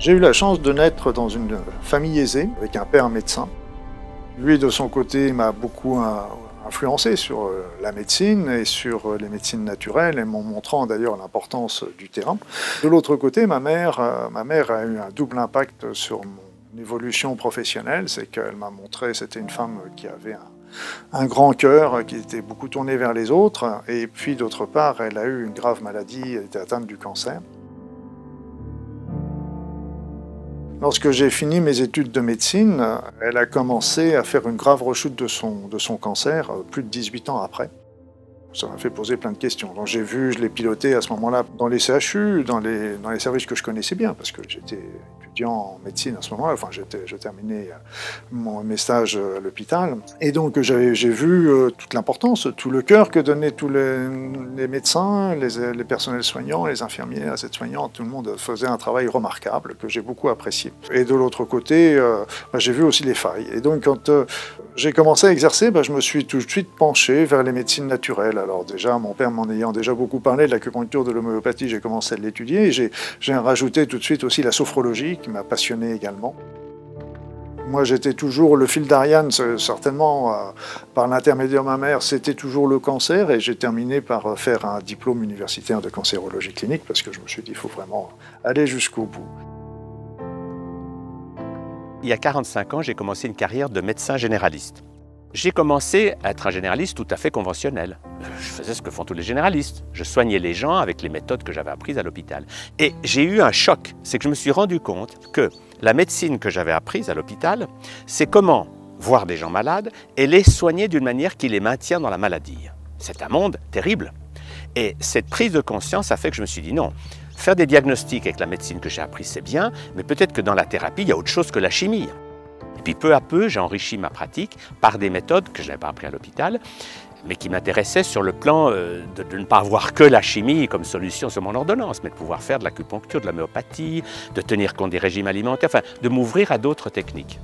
J'ai eu la chance de naître dans une famille aisée, avec un père médecin. Lui, de son côté, m'a beaucoup influencé sur la médecine et sur les médecines naturelles, et m'en montrant d'ailleurs l'importance du terrain. De l'autre côté, ma mère a eu un double impact sur mon évolution professionnelle. C'est qu'elle m'a montré, c'était une femme qui avait un grand cœur, qui était beaucoup tourné vers les autres. Et puis d'autre part, elle a eu une grave maladie, elle était atteinte du cancer. Lorsque j'ai fini mes études de médecine, elle a commencé à faire une grave rechute de son cancer, plus de 18 ans après. Ça m'a fait poser plein de questions. Donc je l'ai piloté à ce moment-là dans les CHU, dans les services que je connaissais bien, parce que j'étais étudiant en médecine à ce moment-là. Enfin, je terminais mes stages à l'hôpital. Et donc j'ai vu toute l'importance, tout le cœur que donnaient tous les médecins, les personnels soignants, les infirmiers, les aides-soignantes. Tout le monde faisait un travail remarquable que j'ai beaucoup apprécié. Et de l'autre côté, j'ai vu aussi les failles. Et donc quand j'ai commencé à exercer, je me suis tout de suite penché vers les médecines naturelles. Alors déjà, mon père m'en ayant déjà beaucoup parlé de l'acupuncture, de l'homéopathie, j'ai commencé à l'étudier. Et j'ai rajouté tout de suite aussi la sophrologie, qui m'a passionné également. Moi, j'étais toujours le fil d'Ariane, certainement, par l'intermédiaire de ma mère, c'était toujours le cancer. Et j'ai terminé par faire un diplôme universitaire de cancérologie clinique, parce que je me suis dit, il faut vraiment aller jusqu'au bout. Il y a 45 ans, j'ai commencé une carrière de médecin généraliste. J'ai commencé à être un généraliste tout à fait conventionnel. Je faisais ce que font tous les généralistes. Je soignais les gens avec les méthodes que j'avais apprises à l'hôpital. Et j'ai eu un choc, c'est que je me suis rendu compte que la médecine que j'avais apprise à l'hôpital, c'est comment voir des gens malades et les soigner d'une manière qui les maintient dans la maladie. C'est un monde terrible. Et cette prise de conscience a fait que je me suis dit non, faire des diagnostics avec la médecine que j'ai apprise, c'est bien, mais peut-être que dans la thérapie, il y a autre chose que la chimie. Et puis peu à peu, j'ai enrichi ma pratique par des méthodes que je n'avais pas apprises à l'hôpital, mais qui m'intéressaient sur le plan de ne pas avoir que la chimie comme solution sur mon ordonnance, mais de pouvoir faire de l'acupuncture, de l'homéopathie, de tenir compte des régimes alimentaires, enfin de m'ouvrir à d'autres techniques.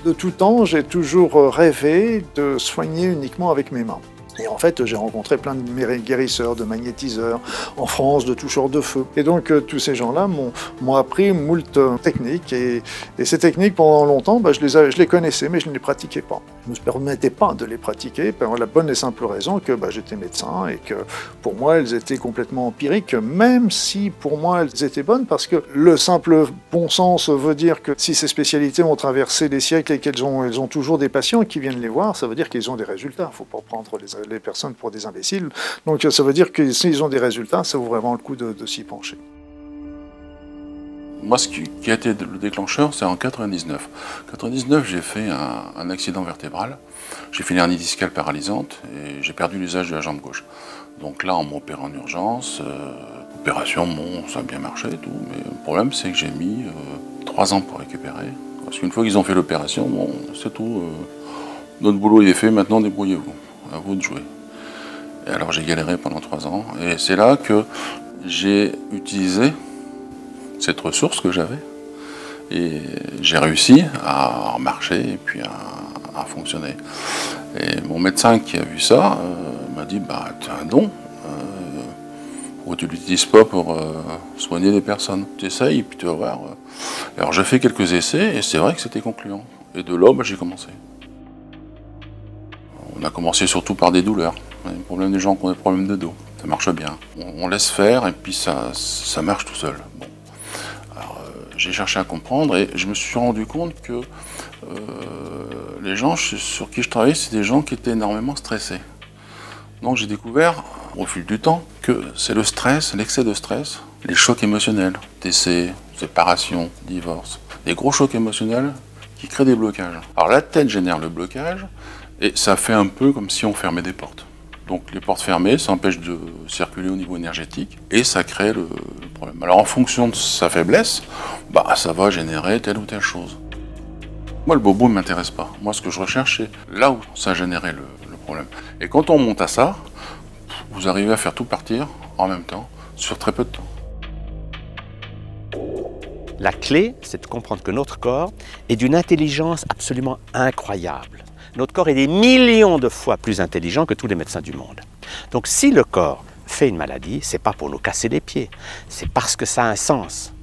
De tout temps, j'ai toujours rêvé de soigner uniquement avec mes mains. Et en fait, j'ai rencontré plein de guérisseurs, de magnétiseurs, en France, de toucheurs de feu. Et donc, tous ces gens-là m'ont appris moult techniques. Et ces techniques, pendant longtemps, je les connaissais, mais je ne les pratiquais pas. Je ne me permettais pas de les pratiquer, pour la bonne et simple raison que j'étais médecin et que, pour moi, elles étaient complètement empiriques, même si, pour moi, elles étaient bonnes, parce que le simple bon sens veut dire que si ces spécialités ont traversé les siècles et qu'elles ont toujours des patients qui viennent les voir, ça veut dire qu'ils ont des résultats. Il ne faut pas prendre les personnes pour des imbéciles. Donc ça veut dire que s'ils ont des résultats, ça vaut vraiment le coup de s'y pencher. Moi, ce qui a été le déclencheur, c'est en 99. En 99, j'ai fait un accident vertébral. J'ai fait une hernie discale paralysante et j'ai perdu l'usage de la jambe gauche. Donc là, on m'a opéré en urgence. Opération, bon, ça a bien marché et tout. Mais le problème, c'est que j'ai mis 3 ans pour récupérer. Parce qu'une fois qu'ils ont fait l'opération, bon, c'est tout. Notre boulot il est fait, maintenant débrouillez-vous. À vous de jouer. Et alors j'ai galéré pendant 3 ans. Et c'est là que j'ai utilisé cette ressource que j'avais. Et j'ai réussi à marcher et puis à fonctionner. Et mon médecin qui a vu ça m'a dit tu as un don. Pourquoi tu ne l'utilises pas pour soigner les personnes? Tu essayes et puis tu vas voir. Alors j'ai fait quelques essais et c'est vrai que c'était concluant. Et de là, j'ai commencé. On a commencé surtout par des douleurs, des gens qui ont des problèmes de dos. Ça marche bien. On laisse faire et puis ça marche tout seul. Bon. Alors, j'ai cherché à comprendre et je me suis rendu compte que les gens sur qui je travaillais, c'est des gens qui étaient énormément stressés. Donc j'ai découvert au fil du temps que c'est le stress, l'excès de stress, les chocs émotionnels, décès, séparation, divorce, des gros chocs émotionnels qui créent des blocages. Alors la tête génère le blocage. Et ça fait un peu comme si on fermait des portes. Donc les portes fermées, ça empêche de circuler au niveau énergétique et ça crée le problème. Alors en fonction de sa faiblesse, ça va générer telle ou telle chose. Moi le bobo ne m'intéresse pas. Moi ce que je recherche c'est là où ça a généré le problème. Et quand on monte à ça, vous arrivez à faire tout partir en même temps sur très peu de temps. La clé, c'est de comprendre que notre corps est d'une intelligence absolument incroyable. Notre corps est des millions de fois plus intelligent que tous les médecins du monde. Donc si le corps fait une maladie, ce n'est pas pour nous casser les pieds, c'est parce que ça a un sens.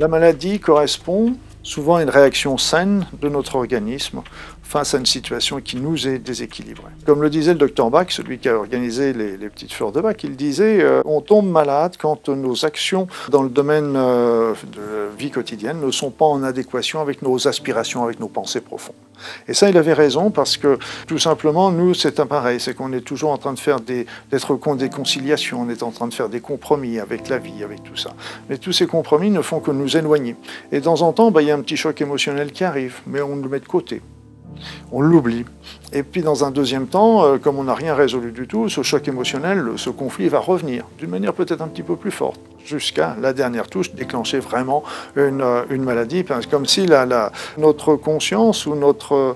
La maladie correspond souvent à une réaction saine de notre organisme face à une situation qui nous est déséquilibrée. Comme le disait le docteur Bach, celui qui a organisé les petites fleurs de Bach, il disait on tombe malade quand nos actions dans le domaine de vie quotidienne ne sont pas en adéquation avec nos aspirations, avec nos pensées profondes. Et ça, il avait raison parce que tout simplement, nous, c'est pareil, c'est qu'on est toujours en train de faire des conciliations, on est en train de faire des compromis avec la vie, avec tout ça. Mais tous ces compromis ne font que nous éloigner. Et de temps en temps, il y a un petit choc émotionnel qui arrive, mais on le met de côté. On l'oublie. Et puis dans un deuxième temps, comme on n'a rien résolu du tout, ce choc émotionnel, ce conflit va revenir, d'une manière peut-être un petit peu plus forte, jusqu'à la dernière touche, déclencher vraiment une maladie, comme si notre conscience ou notre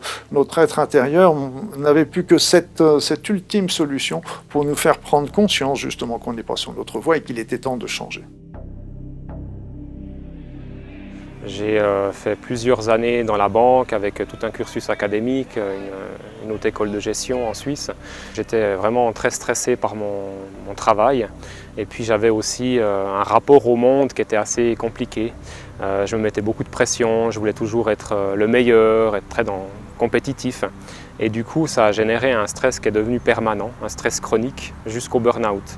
être intérieur n'avait plus que cette ultime solution pour nous faire prendre conscience justement qu'on n'est pas sur notre voie et qu'il était temps de changer. J'ai fait plusieurs années dans la banque avec tout un cursus académique, une haute école de gestion en Suisse. J'étais vraiment très stressé par mon travail et puis j'avais aussi un rapport au monde qui était assez compliqué. Je me mettais beaucoup de pression, je voulais toujours être le meilleur, être très compétitif. Et du coup, ça a généré un stress qui est devenu permanent, un stress chronique jusqu'au burn-out.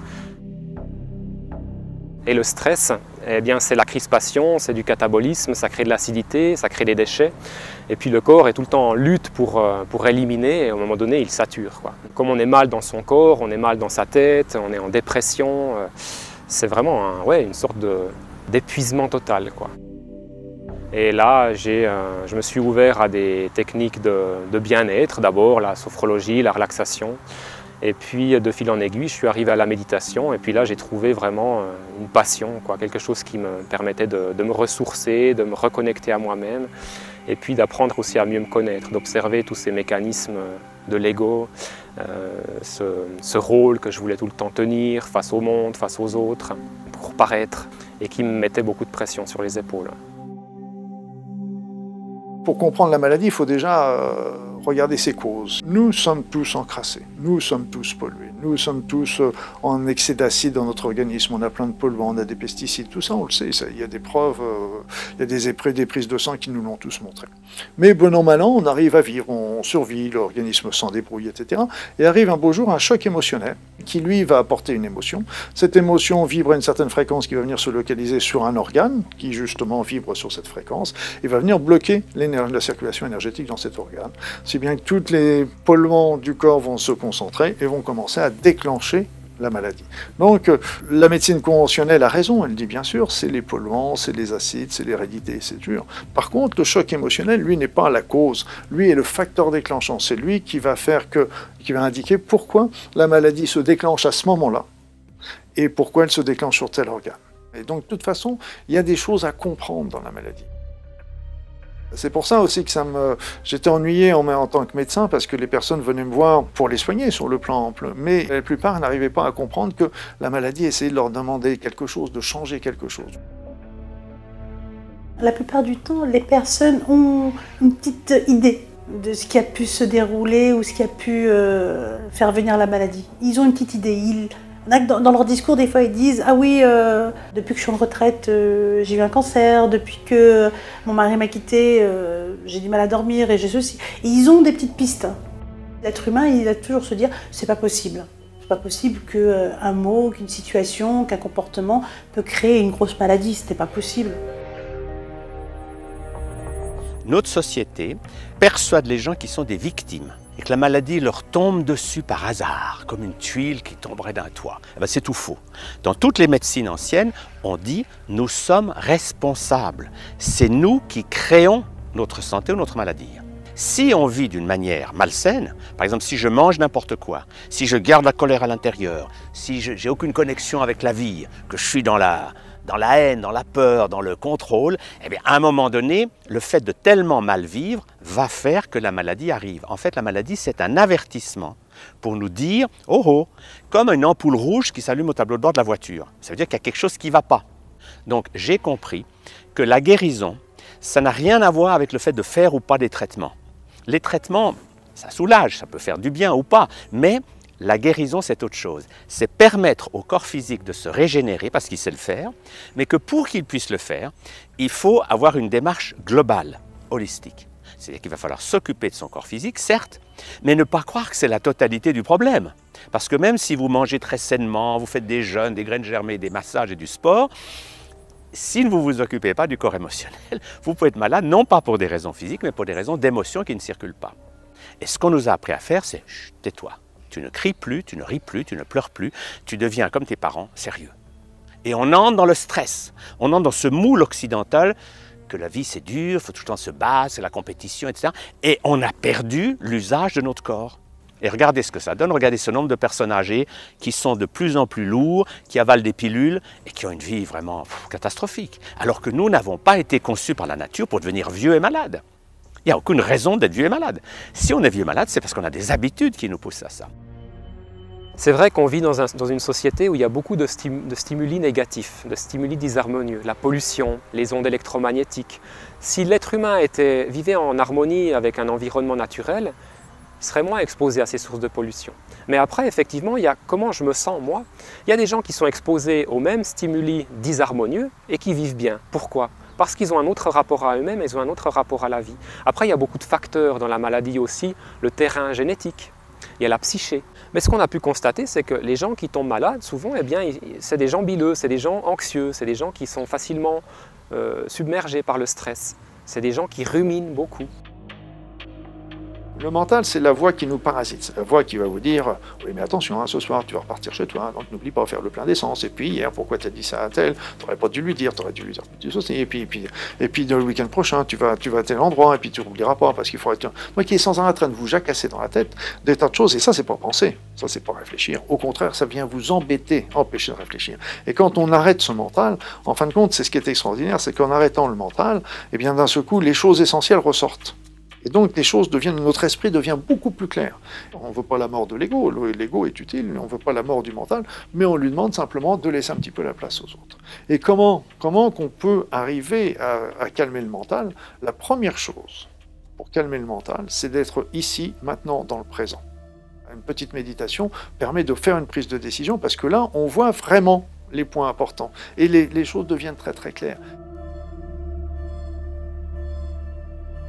Et le stress, eh bien, c'est la crispation, c'est du catabolisme, ça crée de l'acidité, ça crée des déchets. Et puis le corps est tout le temps en lutte pour éliminer et à un moment donné, il sature, quoi. Comme on est mal dans son corps, on est mal dans sa tête, on est en dépression, c'est vraiment une sorte d'épuisement total, quoi. Et là, je me suis ouvert à des techniques de bien-être, d'abord la sophrologie, la relaxation. Et puis de fil en aiguille, je suis arrivé à la méditation et puis là j'ai trouvé vraiment une passion, quelque chose qui me permettait de me ressourcer, de me reconnecter à moi-même et puis d'apprendre aussi à mieux me connaître, d'observer tous ces mécanismes de l'ego, ce rôle que je voulais tout le temps tenir face au monde, face aux autres, pour paraître et qui me mettait beaucoup de pression sur les épaules. Pour comprendre la maladie, il faut déjà regarder ses causes. Nous sommes tous encrassés, nous sommes tous pollués, nous sommes tous en excès d'acide dans notre organisme, on a plein de polluants, on a des pesticides, tout ça on le sait, il y a des preuves, il y a des prises de sang qui nous l'ont tous montré. Mais bon an mal an, on arrive à vivre, on survit, l'organisme s'en débrouille, etc. Et arrive un beau jour un choc émotionnel qui lui va apporter une émotion. Cette émotion vibre à une certaine fréquence qui va venir se localiser sur un organe qui justement vibre sur cette fréquence et va venir bloquer la circulation énergétique dans cet organe. Si bien que tous les polluants du corps vont se concentrer et vont commencer à déclencher la maladie. Donc la médecine conventionnelle a raison, elle dit bien sûr, c'est les polluants, c'est les acides, c'est l'hérédité, c'est dur. Par contre, le choc émotionnel, lui, n'est pas la cause, lui est le facteur déclenchant, c'est lui qui va indiquer pourquoi la maladie se déclenche à ce moment-là et pourquoi elle se déclenche sur tel organe. Et donc de toute façon, il y a des choses à comprendre dans la maladie. C'est pour ça aussi que j'étais ennuyé en tant que médecin parce que les personnes venaient me voir pour les soigner sur le plan ample. Mais la plupart n'arrivaient pas à comprendre que la maladie essayait de leur demander quelque chose, de changer quelque chose. La plupart du temps, les personnes ont une petite idée de ce qui a pu se dérouler ou ce qui a pu faire venir la maladie. Ils ont une petite idée. Dans leur discours, des fois, ils disent « Ah oui, depuis que je suis en retraite, j'ai eu un cancer, depuis que mon mari m'a quitté, j'ai du mal à dormir et j'ai ceci. » Et ils ont des petites pistes. L'être humain, il va toujours se dire « C'est pas possible. C'est pas possible qu'un mot, qu'une situation, qu'un comportement peut créer une grosse maladie. C'était pas possible. » Notre société persuade les gens qui sont des victimes et que la maladie leur tombe dessus par hasard, comme une tuile qui tomberait d'un toit. C'est tout faux. Dans toutes les médecines anciennes, on dit « nous sommes responsables ». C'est nous qui créons notre santé ou notre maladie. Si on vit d'une manière malsaine, par exemple si je mange n'importe quoi, si je garde la colère à l'intérieur, si je n'ai aucune connexion avec la vie, que je suis dans la haine, dans la peur, dans le contrôle, eh bien, à un moment donné, le fait de tellement mal vivre va faire que la maladie arrive. En fait, la maladie, c'est un avertissement pour nous dire « Oh oh !» comme une ampoule rouge qui s'allume au tableau de bord de la voiture. Ça veut dire qu'il y a quelque chose qui ne va pas. Donc, j'ai compris que la guérison, ça n'a rien à voir avec le fait de faire ou pas des traitements. Les traitements, ça soulage, ça peut faire du bien ou pas, mais La guérison, c'est autre chose. C'est permettre au corps physique de se régénérer parce qu'il sait le faire, mais que pour qu'il puisse le faire, il faut avoir une démarche globale, holistique. C'est-à-dire qu'il va falloir s'occuper de son corps physique, certes, mais ne pas croire que c'est la totalité du problème. Parce que même si vous mangez très sainement, vous faites des jeûnes, des graines germées, des massages et du sport, si vous ne vous occupez pas du corps émotionnel, vous pouvez être malade, non pas pour des raisons physiques, mais pour des raisons d'émotions qui ne circulent pas. Et ce qu'on nous a appris à faire, c'est « tais-toi ». Tu ne cries plus, tu ne ris plus, tu ne pleures plus, tu deviens comme tes parents, sérieux. Et on entre dans le stress, on entre dans ce moule occidental que la vie c'est dur, il faut tout le temps se battre, c'est la compétition, etc. Et on a perdu l'usage de notre corps. Et regardez ce que ça donne, regardez ce nombre de personnes âgées qui sont de plus en plus lourds, qui avalent des pilules et qui ont une vie vraiment catastrophique. Alors que nous n'avons pas été conçus par la nature pour devenir vieux et malades. Il n'y a aucune raison d'être vieux et malade. Si on est vieux et malade, c'est parce qu'on a des habitudes qui nous poussent à ça. C'est vrai qu'on vit dans une société où il y a beaucoup de stimuli négatifs, de stimuli disharmonieux, la pollution, les ondes électromagnétiques. Si l'être humain vivait en harmonie avec un environnement naturel, il serait moins exposé à ces sources de pollution. Mais après, effectivement, il y a comment je me sens, moi. Il y a des gens qui sont exposés aux mêmes stimuli disharmonieux et qui vivent bien. Pourquoi ? Parce qu'ils ont un autre rapport à eux-mêmes, ils ont un autre rapport à la vie. Après, il y a beaucoup de facteurs dans la maladie aussi, le terrain génétique, il y a la psyché. Mais ce qu'on a pu constater, c'est que les gens qui tombent malades, souvent, eh bien, c'est des gens bileux, c'est des gens anxieux, c'est des gens qui sont facilement submergés par le stress. C'est des gens qui ruminent beaucoup. Le mental, c'est la voix qui nous parasite. C'est la voix qui va vous dire « Oui, mais attention, hein, ce soir, tu vas repartir chez toi, donc n'oublie pas de faire le plein d'essence. Et puis, hier, pourquoi tu as dit ça à tel? Tu n'aurais pas dû lui dire, tu aurais dû lui dire plus de et puis le week-end prochain, tu vas à tel endroit, et puis tu n'oublieras pas, parce qu'il faudrait... Moi qui est sans arrêt en train de vous jacasser dans la tête des tas de choses, et ça, c'est pas penser, ça, c'est pas réfléchir. Au contraire, ça vient vous embêter, empêcher de réfléchir. Et quand on arrête ce mental, en fin de compte, c'est ce qui est extraordinaire, c'est qu'en arrêtant le mental, eh bien, d'un seul coup, les choses essentielles ressortent. Et donc, les choses notre esprit devient beaucoup plus clair. On ne veut pas la mort de l'ego, l'ego est utile, on ne veut pas la mort du mental, mais on lui demande simplement de laisser un petit peu la place aux autres. Et comment qu'on peut arriver à calmer le mental? La première chose pour calmer le mental, c'est d'être ici, maintenant, dans le présent. Une petite méditation permet de faire une prise de décision, parce que là, on voit vraiment les points importants, et les choses deviennent très très claires.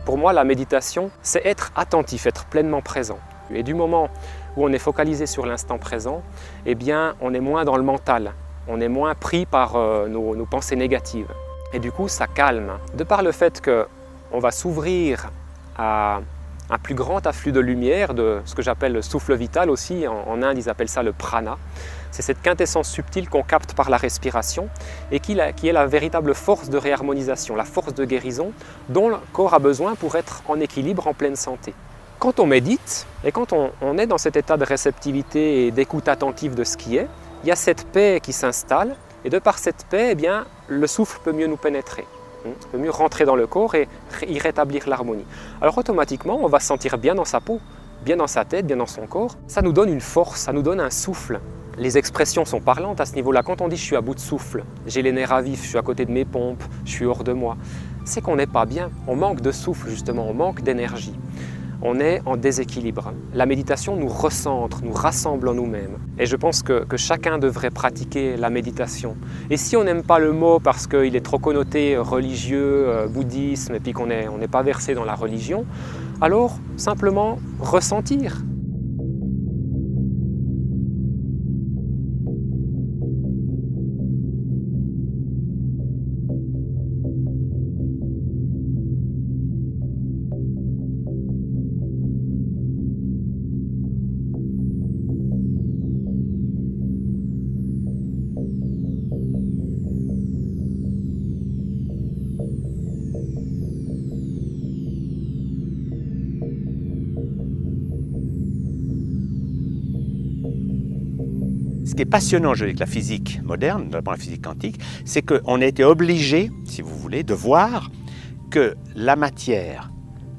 Pour moi, la méditation, c'est être attentif, être pleinement présent. Et du moment où on est focalisé sur l'instant présent, eh bien, on est moins dans le mental, on est moins pris par nos pensées négatives. Et du coup, ça calme. De par le fait qu'on va s'ouvrir à un plus grand afflux de lumière, de ce que j'appelle le souffle vital aussi, en Inde ils appellent ça le prana. C'est cette quintessence subtile qu'on capte par la respiration et qui est la véritable force de réharmonisation, la force de guérison dont le corps a besoin pour être en équilibre, en pleine santé. Quand on médite et quand on est dans cet état de réceptivité et d'écoute attentive de ce qui est, il y a cette paix qui s'installe et de par cette paix, eh bien, le souffle peut mieux nous pénétrer. On peut mieux rentrer dans le corps et y rétablir l'harmonie. Alors automatiquement, on va se sentir bien dans sa peau, bien dans sa tête, bien dans son corps. Ça nous donne une force, ça nous donne un souffle. Les expressions sont parlantes à ce niveau-là. Quand on dit « je suis à bout de souffle »,« j'ai les nerfs à vif »,« je suis à côté de mes pompes »,« je suis hors de moi », c'est qu'on n'est pas bien. On manque de souffle justement, on manque d'énergie. On est en déséquilibre. La méditation nous recentre, nous rassemble en nous-mêmes. Et je pense que chacun devrait pratiquer la méditation. Et si on n'aime pas le mot parce qu'il est trop connoté religieux, bouddhisme, et puis qu'on n'est pas versé dans la religion, alors simplement ressentir. Ce qui est passionnant avec la physique moderne, notamment la physique quantique, c'est qu'on a été obligé, si vous voulez, de voir que la matière,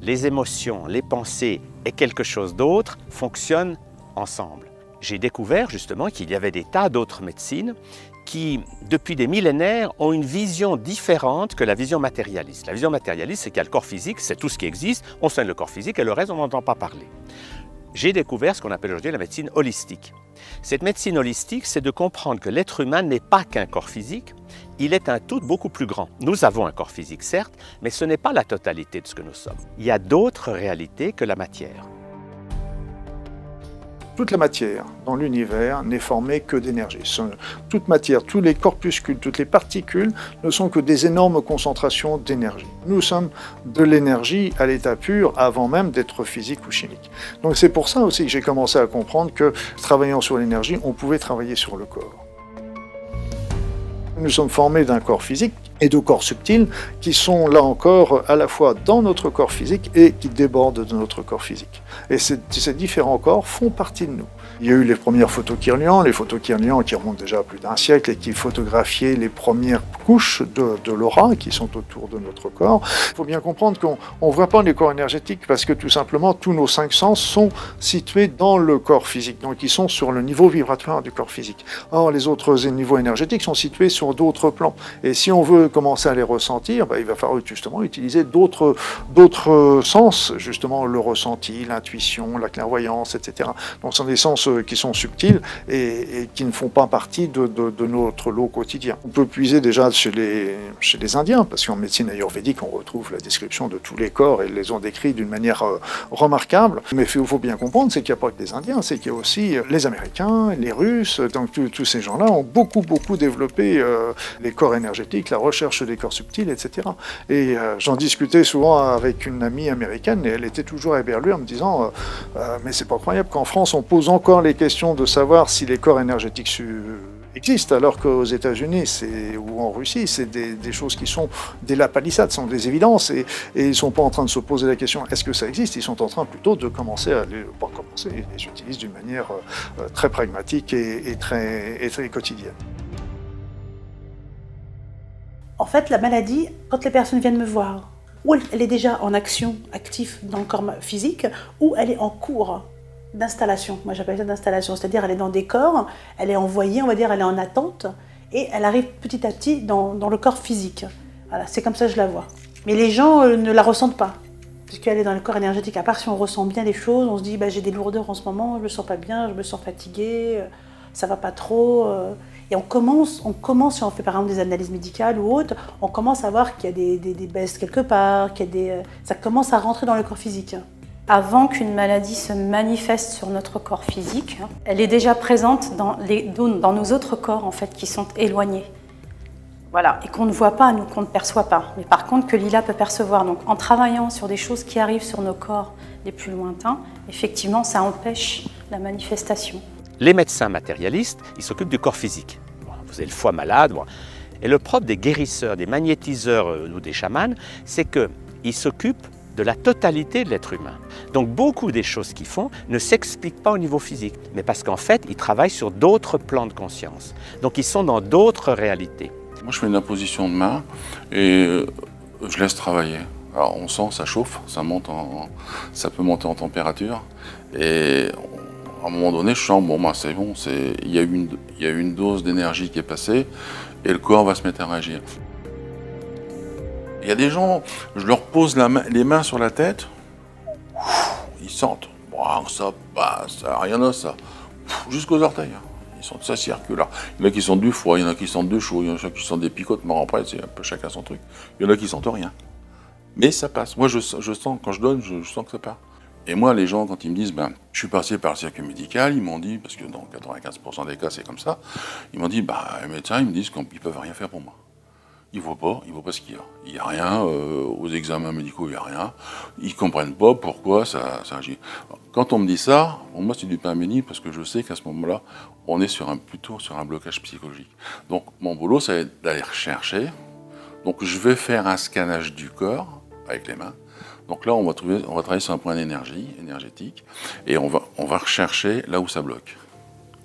les émotions, les pensées et quelque chose d'autre fonctionnent ensemble. J'ai découvert justement qu'il y avait des tas d'autres médecines qui, depuis des millénaires, ont une vision différente que la vision matérialiste. La vision matérialiste, c'est qu'il y a le corps physique, c'est tout ce qui existe, on soigne le corps physique et le reste, on n'entend pas parler. j'ai découvert ce qu'on appelle aujourd'hui la médecine holistique. Cette médecine holistique, c'est de comprendre que l'être humain n'est pas qu'un corps physique, il est un tout beaucoup plus grand. Nous avons un corps physique, certes, mais ce n'est pas la totalité de ce que nous sommes. Il y a d'autres réalités que la matière. Toute la matière dans l'univers n'est formée que d'énergie. Toute matière, tous les corpuscules, toutes les particules ne sont que des énormes concentrations d'énergie. Nous sommes de l'énergie à l'état pur avant même d'être physique ou chimique. Donc c'est pour ça aussi que j'ai commencé à comprendre que, travaillant sur l'énergie, on pouvait travailler sur le corps. Nous sommes formés d'un corps physique et de corps subtils qui sont là encore à la fois dans notre corps physique et qui débordent de notre corps physique. Et ces différents corps font partie de nous. Il y a eu les premières photos Kirlian, les photos Kirlian qui remontent déjà à plus d'un siècle et qui photographiaient les premières couches de l'aura qui sont autour de notre corps. Il faut bien comprendre qu'on ne voit pas les corps énergétiques parce que tout simplement tous nos 5 sens sont situés dans le corps physique, donc ils sont sur le niveau vibratoire du corps physique. Or les autres niveaux énergétiques sont situés sur d'autres plans. Et si on veut commencer à les ressentir, il va falloir justement utiliser d'autres sens, justement le ressenti, l'intuition, la clairvoyance, etc. Donc ce sont des sens qui sont subtils et qui ne font pas partie de notre lot quotidien. On peut puiser déjà chez les Indiens, parce qu'en médecine ayurvédique, on retrouve la description de tous les corps et ils les ont décrits d'une manière remarquable. Mais il faut bien comprendre, c'est qu'il n'y a pas que les Indiens, c'est qu'il y a aussi les Américains, les Russes, donc tous ces gens-là ont beaucoup développé les corps énergétiques, la recherche des corps subtils, etc. Et j'en discutais souvent avec une amie américaine et elle était toujours éberluée en me disant mais c'est pas croyable qu'en France on pose encore les questions de savoir si les corps énergétiques existent, alors qu'aux États-Unis ou en Russie, c'est des choses qui sont des lapalissades, sont des évidences, et ils ne sont pas en train de se poser la question est-ce que ça existe, ils sont en train plutôt de commencer à ils les utilisent d'une manière très pragmatique et très quotidienne. En fait, la maladie, quand les personnes viennent me voir, ou elle est déjà en action, active dans le corps physique, ou elle est en cours d'installation. Moi, j'appelle ça d'installation, c'est-à-dire elle est dans des corps, elle est envoyée, on va dire, elle est en attente, et elle arrive petit à petit dans le corps physique. Voilà, c'est comme ça que je la vois. Mais les gens ne la ressentent pas, puisqu'elle est dans le corps énergétique. À part si on ressent bien des choses, on se dit j'ai des lourdeurs en ce moment, je me sens pas bien, je me sens fatiguée, ça va pas trop. Et on commence, si on fait par exemple des analyses médicales ou autres, on commence à voir qu'il y a des baisses quelque part, ça commence à rentrer dans le corps physique. Avant qu'une maladie se manifeste sur notre corps physique, elle est déjà présente dans nos autres corps en fait, qui sont éloignés. Voilà, et qu'on ne voit pas, nous, qu'on ne perçoit pas. Mais par contre, que Lila peut percevoir. Donc en travaillant sur des choses qui arrivent sur nos corps les plus lointains, effectivement, ça empêche la manifestation. Les médecins matérialistes, ils s'occupent du corps physique. Bon, vous avez le foie malade. Bon. Et le propre des guérisseurs, des magnétiseurs ou des chamans, c'est qu'ils s'occupent de la totalité de l'être humain. Donc beaucoup des choses qu'ils font ne s'expliquent pas au niveau physique, mais parce qu'en fait, ils travaillent sur d'autres plans de conscience. Donc ils sont dans d'autres réalités. Moi, je fais une imposition de main et je laisse travailler. Alors on sent, ça chauffe, ça peut monter en température et à un moment donné, je sens, c'est bon, il y a eu une dose d'énergie qui est passée et le corps va se mettre à réagir. Il y a des gens, je leur pose les mains sur la tête, ils sentent, ça passe, rien à ça, jusqu'aux orteils. Ils sentent ça circule. Il y en a qui sentent du froid, il y en a qui sentent du chaud, il y en a qui sentent des picotements. Après, c'est un peu chacun son truc. Il y en a qui sentent rien. Mais ça passe. Moi, je sens, quand je donne, je sens que ça part. Et moi, les gens, quand ils me disent, je suis passé par le circuit médical, ils m'ont dit, parce que dans 95% des cas, c'est comme ça, ils m'ont dit, les médecins, ils me disent qu'ils ne peuvent rien faire pour moi. Ils ne voient pas ce qu'il y a. Il n'y a rien, aux examens médicaux, il n'y a rien. Ils ne comprennent pas pourquoi ça agit. Quand on me dit ça, pour moi, c'est du pain béni, parce que je sais qu'à ce moment-là, on est plutôt sur un blocage psychologique. Donc, mon boulot, ça va être d'aller rechercher. Donc, je vais faire un scannage du corps, avec les mains. Donc là, on va travailler sur un point d'énergie, énergétique, et on va rechercher là où ça bloque,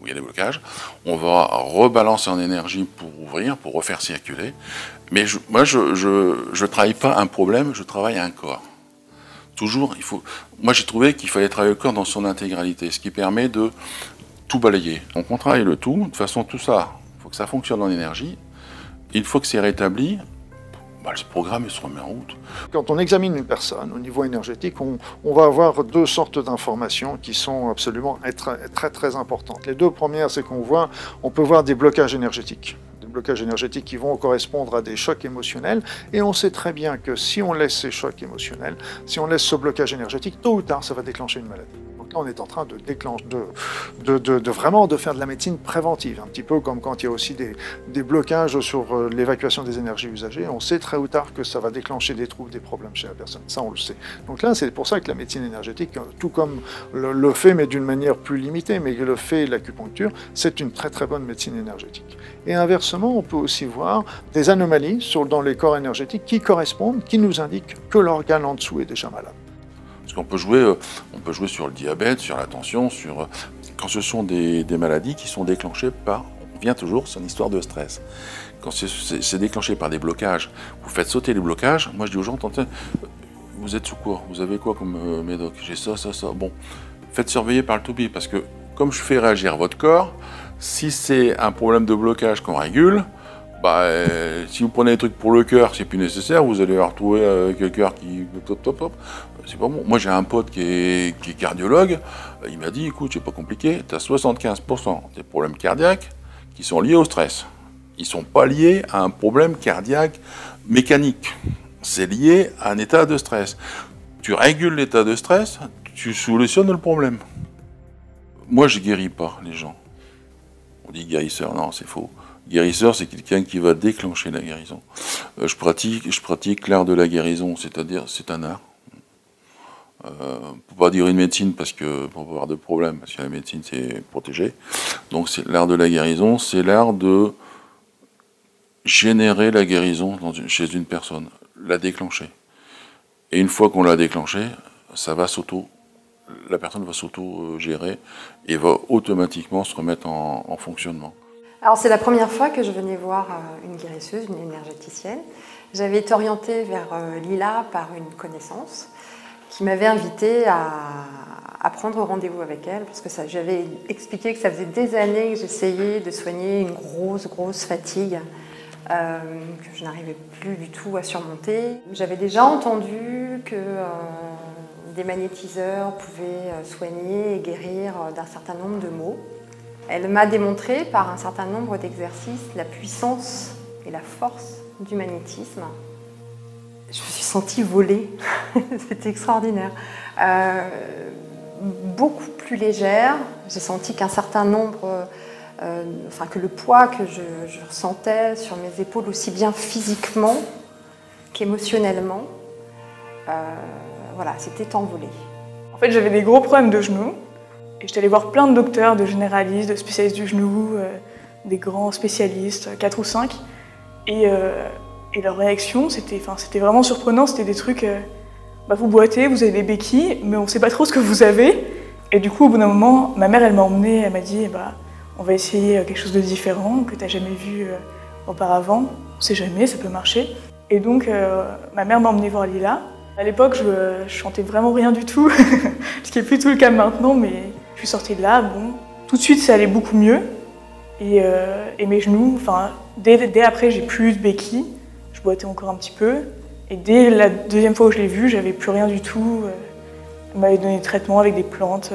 où il y a des blocages. On va rebalancer en énergie pour ouvrir, pour refaire circuler. Mais moi, je ne travaille pas un problème, je travaille un corps. Toujours, moi j'ai trouvé qu'il fallait travailler le corps dans son intégralité, ce qui permet de tout balayer. Donc on travaille le tout, de toute façon tout ça, il faut que ça fonctionne en énergie, il faut que c'est rétabli. bah, ce programme il se remet en route. Quand on examine une personne au niveau énergétique, on va avoir deux sortes d'informations qui sont absolument très importantes. Les deux premières, c'est on peut voir des blocages énergétiques. Des blocages énergétiques qui vont correspondre à des chocs émotionnels. Et on sait très bien que si on laisse ces chocs émotionnels, si on laisse ce blocage énergétique, tôt ou tard, ça va déclencher une maladie. Donc là, on est en train vraiment de faire de la médecine préventive, un petit peu comme quand il y a aussi des blocages sur l'évacuation des énergies usagées. On sait très ou tard que ça va déclencher des troubles, des problèmes chez la personne. Ça, on le sait. Donc là, c'est pour ça que la médecine énergétique, tout comme le fait, mais d'une manière plus limitée, mais le fait et l'acupuncture, c'est une très bonne médecine énergétique. Et inversement, on peut aussi voir des anomalies dans les corps énergétiques qui correspondent, qui nous indiquent que l'organe en dessous est déjà malade. Parce qu'on peut jouer sur le diabète, sur la tension, quand ce sont des maladies qui sont déclenchées par, on vient toujours sur une histoire de stress. Quand c'est déclenché par des blocages, vous faites sauter les blocages. Moi je dis aux gens, vous êtes sous quoi? Vous avez quoi comme médoc? J'ai ça. Bon, faites surveiller par le toupie, parce que comme je fais réagir votre corps, si c'est un problème de blocage qu'on régule, si vous prenez des trucs pour le cœur, c'est plus nécessaire, vous allez retrouver avec le cœur qui... C'est pas bon. Moi j'ai un pote qui est cardiologue, il m'a dit, écoute, c'est pas compliqué, tu as 75% des problèmes cardiaques qui sont liés au stress. Ils ne sont pas liés à un problème cardiaque mécanique, c'est lié à un état de stress. Tu régules l'état de stress, tu solutionnes le problème. Moi je guéris pas les gens. On dit guérisseur, non c'est faux. Guérisseur, c'est quelqu'un qui va déclencher la guérison. Je pratique l'art de la guérison, c'est-à-dire c'est un art. On ne peut pas dire une médecine pour pas avoir de problème, parce que la médecine c'est protégé. Donc c'est l'art de la guérison, c'est l'art de générer la guérison chez une personne, la déclencher. Et une fois qu'on l'a déclenchée, la personne va s'auto-gérer et va automatiquement se remettre en fonctionnement. Alors c'est la première fois que je venais voir une guérisseuse, une énergéticienne. J'avais été orientée vers Lila par une connaissance qui m'avait invitée à prendre rendez-vous avec elle, parce que j'avais expliqué que ça faisait des années que j'essayais de soigner une grosse fatigue que je n'arrivais plus du tout à surmonter. J'avais déjà entendu que des magnétiseurs pouvaient soigner et guérir d'un certain nombre de maux. Elle m'a démontré par un certain nombre d'exercices la puissance et la force du magnétisme. Je me suis sentie voler, c'était extraordinaire. Beaucoup plus légère, j'ai senti qu'un certain nombre, que le poids que je ressentais sur mes épaules, aussi bien physiquement qu'émotionnellement, c'était envolé. En fait, j'avais des gros problèmes de genoux. Et j'étais allée voir plein de docteurs, de généralistes, de spécialistes du genou, des grands spécialistes, 4 ou 5. Et leur réaction, c'était vraiment surprenant. C'était des trucs, vous boitez, vous avez des béquilles, mais on ne sait pas trop ce que vous avez. Et du coup, au bout d'un moment, ma mère, elle m'a emmenée, elle m'a dit, on va essayer quelque chose de différent, que tu n'as jamais vu auparavant. On ne sait jamais, ça peut marcher. Et donc, ma mère m'a emmenée voir Lila. À l'époque, je chantais vraiment rien du tout, ce qui n'est plus tout le cas maintenant, mais... Je suis sortie de là, tout de suite ça allait beaucoup mieux. Et mes genoux, dès après j'ai plus de béquilles, je boitais encore un petit peu. Et dès la deuxième fois où je l'ai vue, j'avais plus rien du tout. Elle m'avait donné des traitements avec des plantes,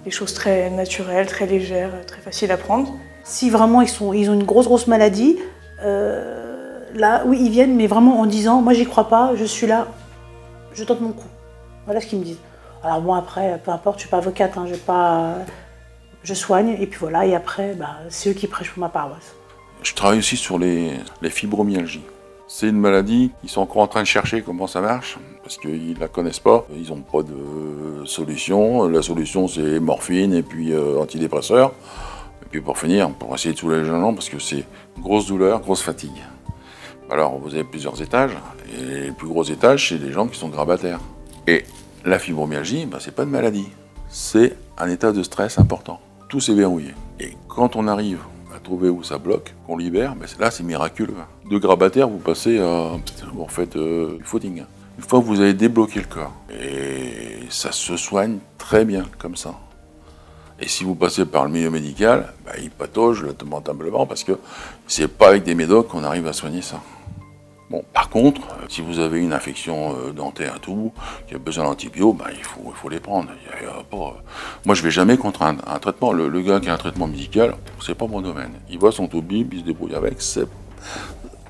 des choses très naturelles, très légères, très faciles à prendre. Si vraiment ils ont une grosse maladie, là, oui, ils viennent, mais vraiment en disant, moi j'y crois pas, je suis là, je tente mon coup. Voilà ce qu'ils me disent. Alors moi après, peu importe, je suis pas avocate, je soigne, et puis voilà, et après, c'est eux qui prêchent pour ma paroisse. Je travaille aussi sur les fibromyalgies. C'est une maladie, ils sont encore en train de chercher comment ça marche, parce qu'ils ne la connaissent pas, ils n'ont pas de solution. La solution c'est morphine et puis antidépresseurs. Et puis pour finir, pour essayer de soulager les gens, parce que c'est grosse douleur, grosse fatigue. Alors vous avez plusieurs étages, et les plus gros étages, c'est les gens qui sont grabataires. Et la fibromyalgie, c'est pas une maladie, c'est un état de stress important. Tout s'est verrouillé. Et quand on arrive à trouver où ça bloque, qu'on libère, là c'est miraculeux. De grabataire, vous passez vous faites du footing. Une fois que vous avez débloqué le corps, et ça se soigne très bien comme ça. Et si vous passez par le milieu médical, il patauge lamentablement parce que c'est pas avec des médocs qu'on arrive à soigner ça. Bon, par contre, si vous avez une infection dentaire et tout, qui a besoin d'antibiotiques, ben, il faut les prendre. Moi, je ne vais jamais contre un traitement. Le gars qui a un traitement médical, c'est pas mon domaine. Il voit son toubib, il se débrouille avec.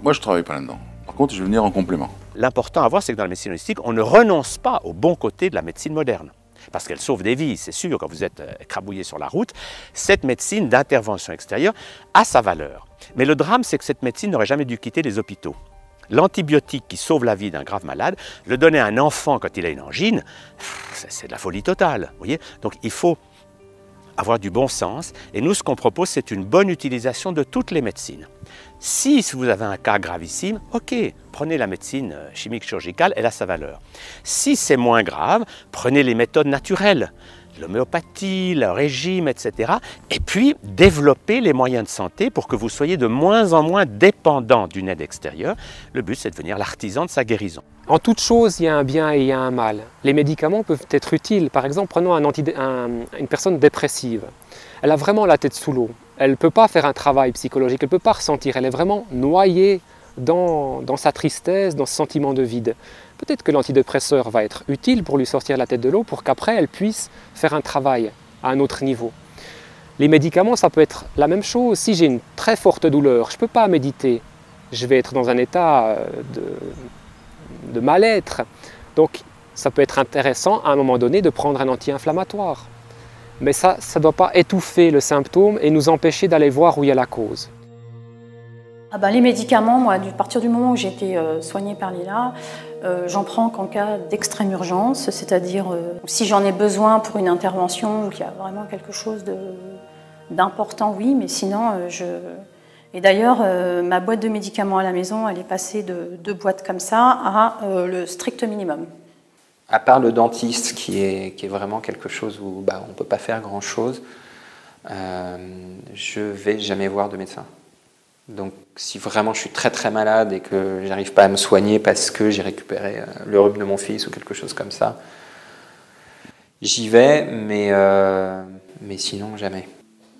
Moi, je ne travaille pas là-dedans. Par contre, je vais venir en complément. L'important à voir, c'est que dans la médecine holistique, on ne renonce pas au bon côté de la médecine moderne. Parce qu'elle sauve des vies, c'est sûr, quand vous êtes écrabouillé sur la route. Cette médecine d'intervention extérieure a sa valeur. Mais le drame, c'est que cette médecine n'aurait jamais dû quitter les hôpitaux. L'antibiotique qui sauve la vie d'un grave malade, le donner à un enfant quand il a une angine, c'est de la folie totale. Vous voyez ? Donc il faut avoir du bon sens. Et nous, ce qu'on propose, c'est une bonne utilisation de toutes les médecines. Si vous avez un cas gravissime, ok, prenez la médecine chimique chirurgicale, elle a sa valeur. Si c'est moins grave, prenez les méthodes naturelles, l'homéopathie, le régime, etc. Et puis, développez les moyens de santé pour que vous soyez de moins en moins dépendant d'une aide extérieure. Le but, c'est de devenir l'artisan de sa guérison. En toute chose, il y a un bien et il y a un mal. Les médicaments peuvent être utiles. Par exemple, prenons une personne dépressive. Elle a vraiment la tête sous l'eau. Elle ne peut pas faire un travail psychologique, elle ne peut pas ressentir. Elle est vraiment noyée dans sa tristesse, dans ce sentiment de vide. Peut-être que l'antidépresseur va être utile pour lui sortir la tête de l'eau pour qu'après elle puisse faire un travail à un autre niveau. Les médicaments, ça peut être la même chose. Si j'ai une très forte douleur, je ne peux pas méditer. Je vais être dans un état de mal-être. Donc ça peut être intéressant à un moment donné de prendre un anti-inflammatoire. Mais ça ne doit pas étouffer le symptôme et nous empêcher d'aller voir où il y a la cause. Les médicaments, moi, à partir du moment où j'ai été soignée par Lila, j'en prends qu'en cas d'extrême urgence, c'est-à-dire si j'en ai besoin pour une intervention ou qu'il y a vraiment quelque chose d'important, oui, mais sinon, Et d'ailleurs, ma boîte de médicaments à la maison, elle est passée de 2 boîtes comme ça à le strict minimum. À part le dentiste, qui est vraiment quelque chose où on ne peut pas faire grand-chose, je ne vais jamais voir de médecin. Donc si vraiment je suis très très malade et que je n'arrive pas à me soigner parce que j'ai récupéré le rhume de mon fils ou quelque chose comme ça, j'y vais, mais sinon jamais.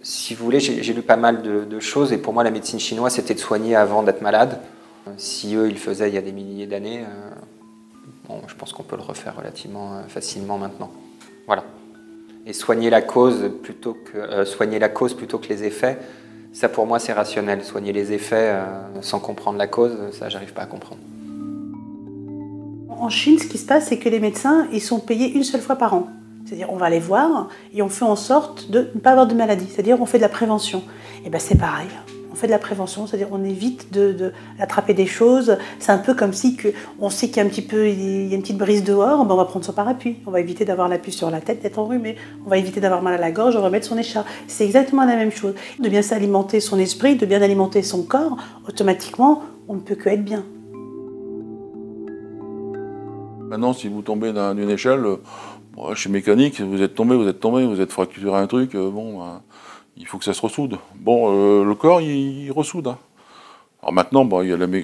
Si vous voulez, j'ai lu pas mal de choses et pour moi la médecine chinoise c'était de soigner avant d'être malade. Si eux ils le faisaient il y a des milliers d'années, je pense qu'on peut le refaire relativement facilement maintenant. Voilà. Et soigner la cause plutôt que les effets, ça pour moi c'est rationnel. Soigner les effets sans comprendre la cause, ça j'arrive pas à comprendre. En Chine, ce qui se passe, c'est que les médecins, ils sont payés une seule fois par an. C'est-à-dire, on va les voir et on fait en sorte de ne pas avoir de maladie. C'est-à-dire, on fait de la prévention. Et bien, c'est pareil. On fait de la prévention, c'est-à-dire, on évite d'attraper des choses. C'est un peu comme si on sait qu'il y a une petite brise dehors, on va prendre son parapluie. On va éviter d'avoir la puce sur la tête, d'être enrhumé. On va éviter d'avoir mal à la gorge, on va mettre son écharpe. C'est exactement la même chose. De bien s'alimenter son esprit, de bien alimenter son corps, automatiquement, on ne peut que être bien. Maintenant, si vous tombez d'une échelle, je suis mécanique, vous êtes tombé, vous êtes fracturé un truc, il faut que ça se ressoude. Le corps, il ressoude. Hein. Alors maintenant,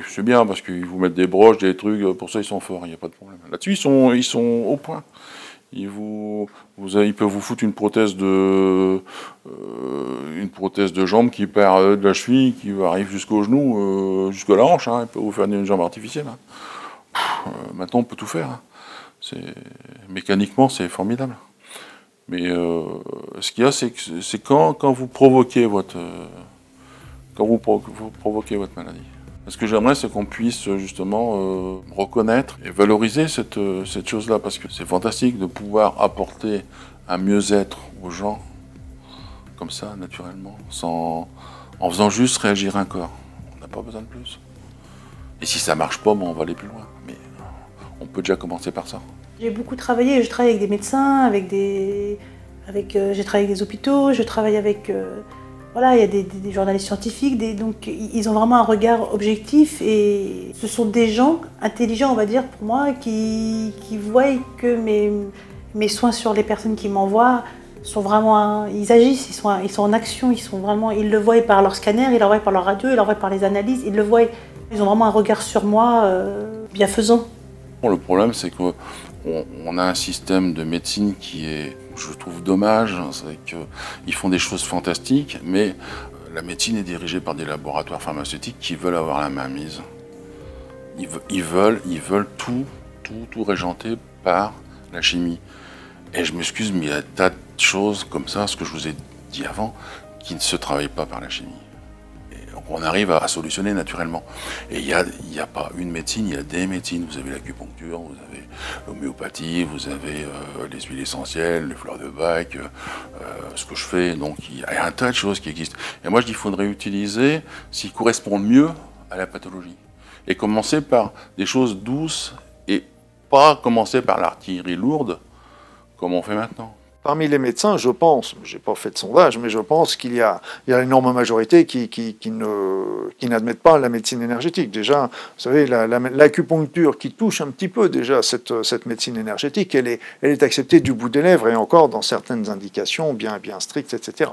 c'est bien parce qu'ils vous mettent des broches, des trucs, pour ça ils sont forts, il n'y a pas de problème. Là-dessus, ils sont au point. Ils peuvent vous foutre une prothèse de jambe qui perd de la cheville, qui arrive jusqu'au genou, jusqu'à la hanche. Hein. Ils peuvent vous faire une jambe artificielle. Hein. Maintenant, on peut tout faire. Hein. Mécaniquement, c'est formidable. Mais ce qu'il y a, c'est quand vous provoquez votre maladie. Ce que j'aimerais, c'est qu'on puisse justement reconnaître et valoriser cette chose-là, parce que c'est fantastique de pouvoir apporter un mieux-être aux gens, comme ça, naturellement, en faisant juste réagir un corps. On n'a pas besoin de plus. Et si ça marche pas, on va aller plus loin. Mais on peut déjà commencer par ça. J'ai beaucoup travaillé, je travaille avec des médecins, j'ai travaillé avec des hôpitaux, je travaille avec... il y a des journalistes scientifiques, donc ils ont vraiment un regard objectif et ce sont des gens intelligents, on va dire, pour moi, qui voient que mes soins sur les personnes qui m'envoient sont vraiment... Ils agissent, ils sont en action, ils le voient par leur scanner, ils le voient par leur radio, ils le voient par les analyses, ils le voient. Ils ont vraiment un regard sur moi bienfaisant. Le problème, c'est qu'on a un système de médecine qui est, je trouve, dommage. C'est qu'ils font des choses fantastiques, mais la médecine est dirigée par des laboratoires pharmaceutiques qui veulent avoir la main mise. Ils veulent tout régenter par la chimie. Et je m'excuse, mais il y a un tas de choses comme ça, ce que je vous ai dit avant, qui ne se travaillent pas par la chimie. Et donc on arrive à solutionner naturellement. Et il n'y a pas une médecine, il y a des médecines. Vous avez l'acupuncture, vous avez l'homéopathie, vous avez les huiles essentielles, les fleurs de Bach, ce que je fais. Donc il y a un tas de choses qui existent. Et moi je dis qu'il faudrait utiliser s'ils correspondent mieux à la pathologie. Et commencer par des choses douces et pas commencer par l'artillerie lourde comme on fait maintenant. Parmi les médecins, je pense, je n'ai pas fait de sondage, mais je pense qu'il y a une énorme majorité qui n'admettent pas la médecine énergétique. Déjà, vous savez, l'acupuncture qui touche un petit peu déjà cette médecine énergétique, elle est acceptée du bout des lèvres et encore dans certaines indications bien strictes, etc.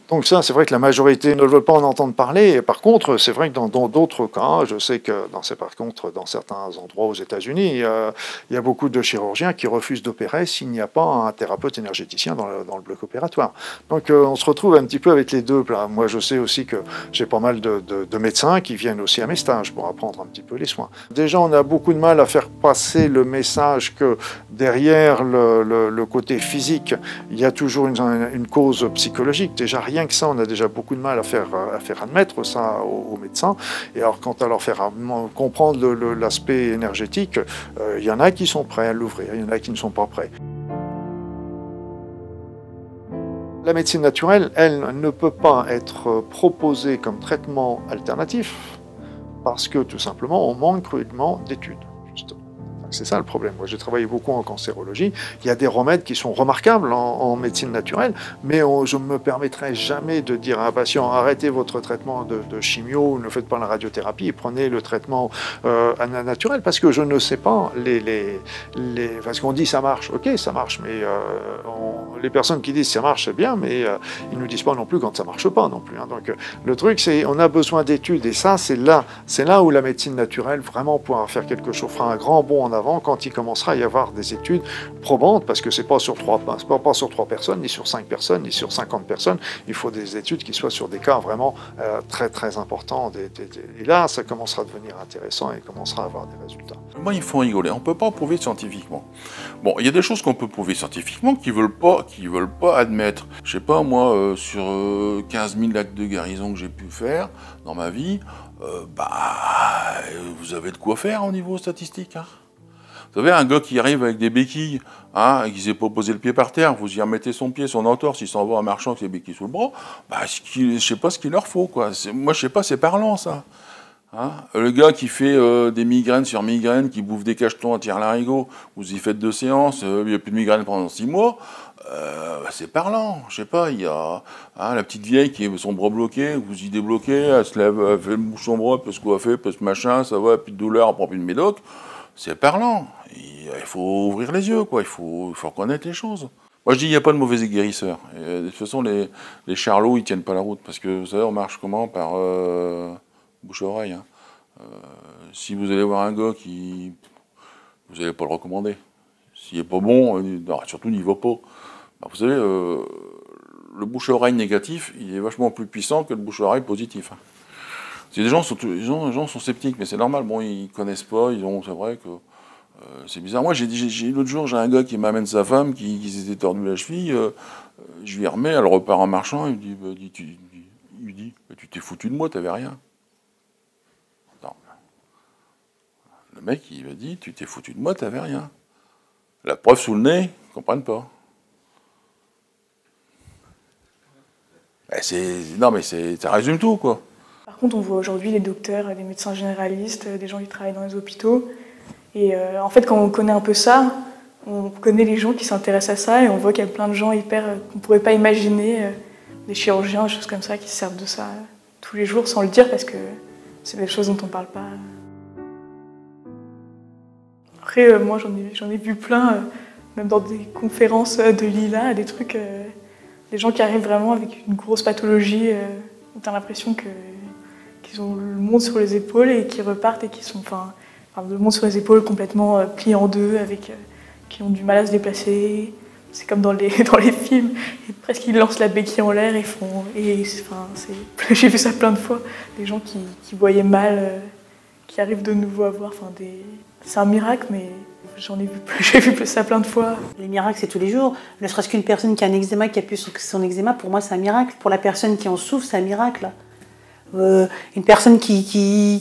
Donc ça, c'est vrai que la majorité ne veut pas en entendre parler. Et par contre, c'est vrai que dans d'autres cas, je sais que dans certains endroits aux États-Unis, il y a beaucoup de chirurgiens qui refusent d'opérer s'il n'y a pas un thérapeute énergéticien dans le bloc opératoire. Donc on se retrouve un petit peu avec les deux. Moi je sais aussi que j'ai pas mal de médecins qui viennent aussi à mes stages pour apprendre un petit peu les soins. Déjà on a beaucoup de mal à faire passer le message que derrière le côté physique, il y a toujours une cause psychologique. Déjà rien que ça, on a déjà beaucoup de mal à faire admettre ça aux médecins. Et alors quant à leur faire comprendre l'aspect énergétique, il y en a qui sont prêts à l'ouvrir, il y en a qui ne sont pas prêts. La médecine naturelle, elle, ne peut pas être proposée comme traitement alternatif parce que, tout simplement, on manque cruellement d'études, justement. C'est ça le problème. Moi, j'ai travaillé beaucoup en cancérologie. Il y a des remèdes qui sont remarquables en médecine naturelle, mais je ne me permettrai jamais de dire à un patient « arrêtez votre traitement de chimio, ne faites pas la radiothérapie et prenez le traitement naturel » parce que je ne sais pas, parce qu'on dit « ça marche ». Ok, ça marche, mais les personnes qui disent « ça marche », c'est bien, mais ils ne nous disent pas non plus quand ça ne marche pas non plus. Hein. Donc le truc, c'est on a besoin d'études et ça, c'est là où la médecine naturelle vraiment pourra faire quelque chose, fera un grand bond en avant quand il commencera à y avoir des études probantes, parce que c'est pas sur 3 personnes, ni sur 5 personnes, ni sur 50 personnes. Il faut des études qui soient sur des cas vraiment très très importants. Et là, ça commencera à devenir intéressant et commencera à avoir des résultats. Moi, il faut rigoler. On ne peut pas prouver scientifiquement. Bon, il y a des choses qu'on peut prouver scientifiquement qui veulent pas admettre. Je sais pas, moi, sur 15 000 actes de guérison que j'ai pu faire dans ma vie, vous avez de quoi faire au niveau statistique. Hein. Vous savez, un gars qui arrive avec des béquilles, hein, et qui ne s'est pas posé le pied par terre, vous y remettez son pied, son entorse, il s'en va en marchant avec ses béquilles sous le bras, je ne sais pas ce qu'il leur faut, quoi. Moi, je sais pas, c'est parlant, ça. Hein, le gars qui fait des migraines sur migraines, qui bouffe des cachetons à tire-larigot, vous y faites 2 séances, il n'y a plus de migraines pendant 6 mois, c'est parlant. Je sais pas, il y a la petite vieille qui a son bras bloqué, vous y débloquez, elle se lève, elle fait le bouche son bras, elle peut se coiffer, elle peut se machin, ça va, plus de douleur, elle prend plus de médoc. C'est parlant. Il faut ouvrir les yeux, quoi. Il faut reconnaître les choses. Moi, je dis, il n'y a pas de mauvais guérisseurs. Et de toute façon, les charlots, ils ne tiennent pas la route. Parce que, vous savez, on marche comment? Par bouche-oreille. Hein. Si vous allez voir un gars qui... Vous n'allez pas le recommander. S'il n'est pas bon, surtout n'y va pas. Alors, vous savez, le bouche-oreille négatif, il est vachement plus puissant que le bouche-oreille positif. Hein. Les gens sont sceptiques, mais c'est normal. Bon, ils connaissent pas, c'est vrai que c'est bizarre. Moi, l'autre jour, j'ai un gars qui m'amène sa femme qui s'était tordu la cheville. Je lui remets, elle repart en marchant. Il me dit, tu t'es foutu de moi, t'avais rien. Non. Le mec, il m'a dit, tu t'es foutu de moi, t'avais rien. La preuve sous le nez, ils comprennent pas. Non, mais ça résume tout, quoi. Par contre, on voit aujourd'hui des docteurs, des médecins généralistes, des gens qui travaillent dans les hôpitaux. Et en fait, quand on connaît un peu ça, on connaît les gens qui s'intéressent à ça et on voit qu'il y a plein de gens qu'on ne pourrait pas imaginer, des chirurgiens, des choses comme ça, qui se servent de ça tous les jours sans le dire parce que c'est des choses dont on ne parle pas. Après, moi, j'en ai vu plein, même dans des conférences de Lila, des trucs, des gens qui arrivent vraiment avec une grosse pathologie, où tu as l'impression qu'ils ont le monde sur les épaules et qui repartent et qui sont, le monde sur les épaules complètement plié en deux, qui ont du mal à se déplacer. C'est comme dans les films, et presque ils lancent la béquille en l'air et font. J'ai vu ça plein de fois, des gens qui voyaient mal, qui arrivent de nouveau à voir. Enfin, c'est un miracle, mais j'ai vu ça plein de fois. Les miracles, c'est tous les jours. Ne serait-ce qu'une personne qui a un eczéma, qui a pu son eczéma, pour moi, c'est un miracle. Pour la personne qui en souffre, c'est un miracle. Une personne qui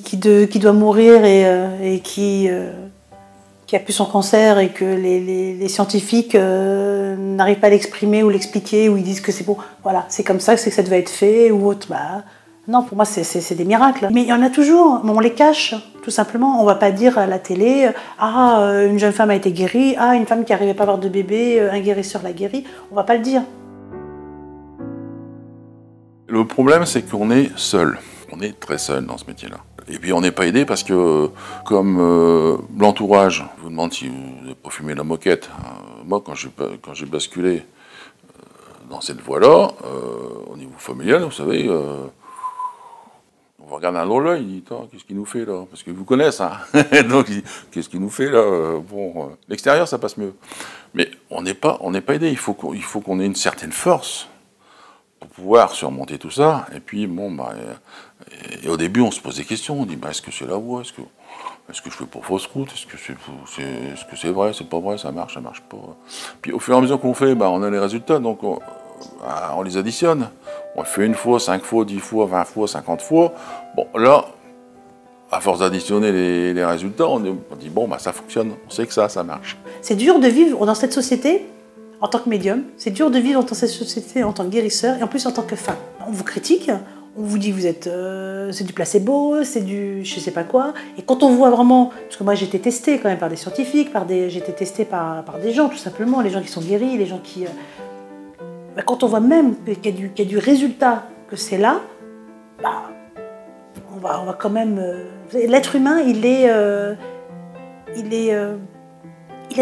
doit mourir et qui a pu son cancer et que les scientifiques n'arrivent pas à l'exprimer ou l'expliquer, ou ils disent que c'est bon, voilà, c'est comme ça, c'est que ça devait être fait, ou autre. Bah, non, pour moi, c'est des miracles. Mais il y en a toujours, mais on les cache, tout simplement. On ne va pas dire à la télé « Ah, une jeune femme a été guérie. Ah, une femme qui n'arrivait pas à avoir de bébé, un guérisseur l'a guérie. » On ne va pas le dire. Le problème, c'est qu'on est seul. On est très seul dans ce métier-là. Et puis on n'est pas aidé parce que, comme l'entourage vous demande si vous n'avez pas fumé la moquette, moi quand j'ai basculé dans cette voie-là, au niveau familial, vous savez, on va regarder un drôle l'œil, il dit « Qu'est-ce qu'il nous fait là ?» Parce qu'ils vous connaissent, hein. Donc il dit « Qu'est-ce qu'il nous fait là ?» Bon, l'extérieur ça passe mieux. Mais on n'est pas aidé, il faut qu'on ait une certaine force pour pouvoir surmonter tout ça. Et puis, bon, et au début, on se pose des questions. On dit, est-ce que c'est la voie? Est-ce que je fais pas fausse route? Est-ce que c'est vrai? C'est pas vrai? Ça marche pas? Puis, au fur et à mesure qu'on fait, on a les résultats. Donc, on les additionne. On le fait 1 fois, 5 fois, 10 fois, 20 fois, 50 fois. Bon, là, à force d'additionner les résultats, on dit, bon, ça fonctionne. On sait que ça marche. C'est dur de vivre dans cette société en tant que médium, c'est dur de vivre dans cette société en tant que guérisseur et en plus en tant que femme. On vous critique, on vous dit c'est du placebo, c'est du je sais pas quoi. Et quand on voit vraiment, parce que moi j'ai été testée quand même par des scientifiques, j'ai été testée par des gens tout simplement, les gens qui sont guéris, les gens qui... quand on voit même qu'il y a du résultat, que c'est là, on va quand même... L'être humain, il laisse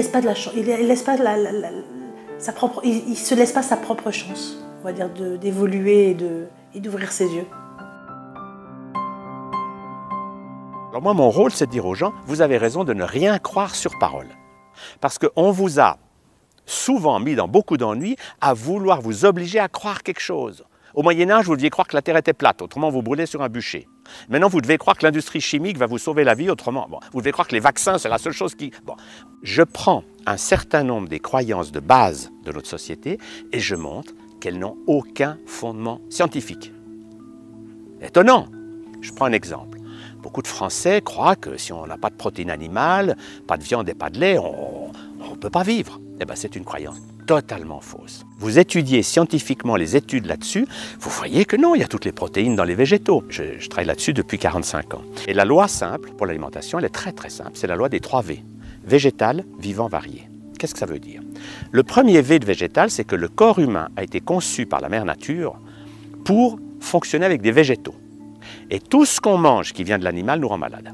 pas de la chance, il laisse pas il se laisse pas sa propre chance, on va dire, d'évoluer et d'ouvrir ses yeux. Alors moi, mon rôle, c'est de dire aux gens, vous avez raison de ne rien croire sur parole. Parce qu'on vous a souvent mis dans beaucoup d'ennuis à vouloir vous obliger à croire quelque chose. Au Moyen-Âge, vous deviez croire que la Terre était plate, autrement vous brûlez sur un bûcher. Maintenant, vous devez croire que l'industrie chimique va vous sauver la vie, autrement, vous devez croire que les vaccins, c'est la seule chose qui... Bon. Je prends un certain nombre des croyances de base de notre société et je montre qu'elles n'ont aucun fondement scientifique. Étonnant. Je prends un exemple. Beaucoup de Français croient que si on n'a pas de protéines animales, pas de viande et pas de lait, on ne peut pas vivre. Eh bien, c'est une croyance totalement fausse. Vous étudiez scientifiquement les études là-dessus, vous voyez que non, il y a toutes les protéines dans les végétaux. Je travaille là-dessus depuis 45 ans. Et la loi simple pour l'alimentation, elle est très très simple, c'est la loi des 3 V. Végétal, vivant, varié. Qu'est-ce que ça veut dire? Le premier V de végétal, c'est que le corps humain a été conçu par la mère nature pour fonctionner avec des végétaux. Et tout ce qu'on mange qui vient de l'animal nous rend malade.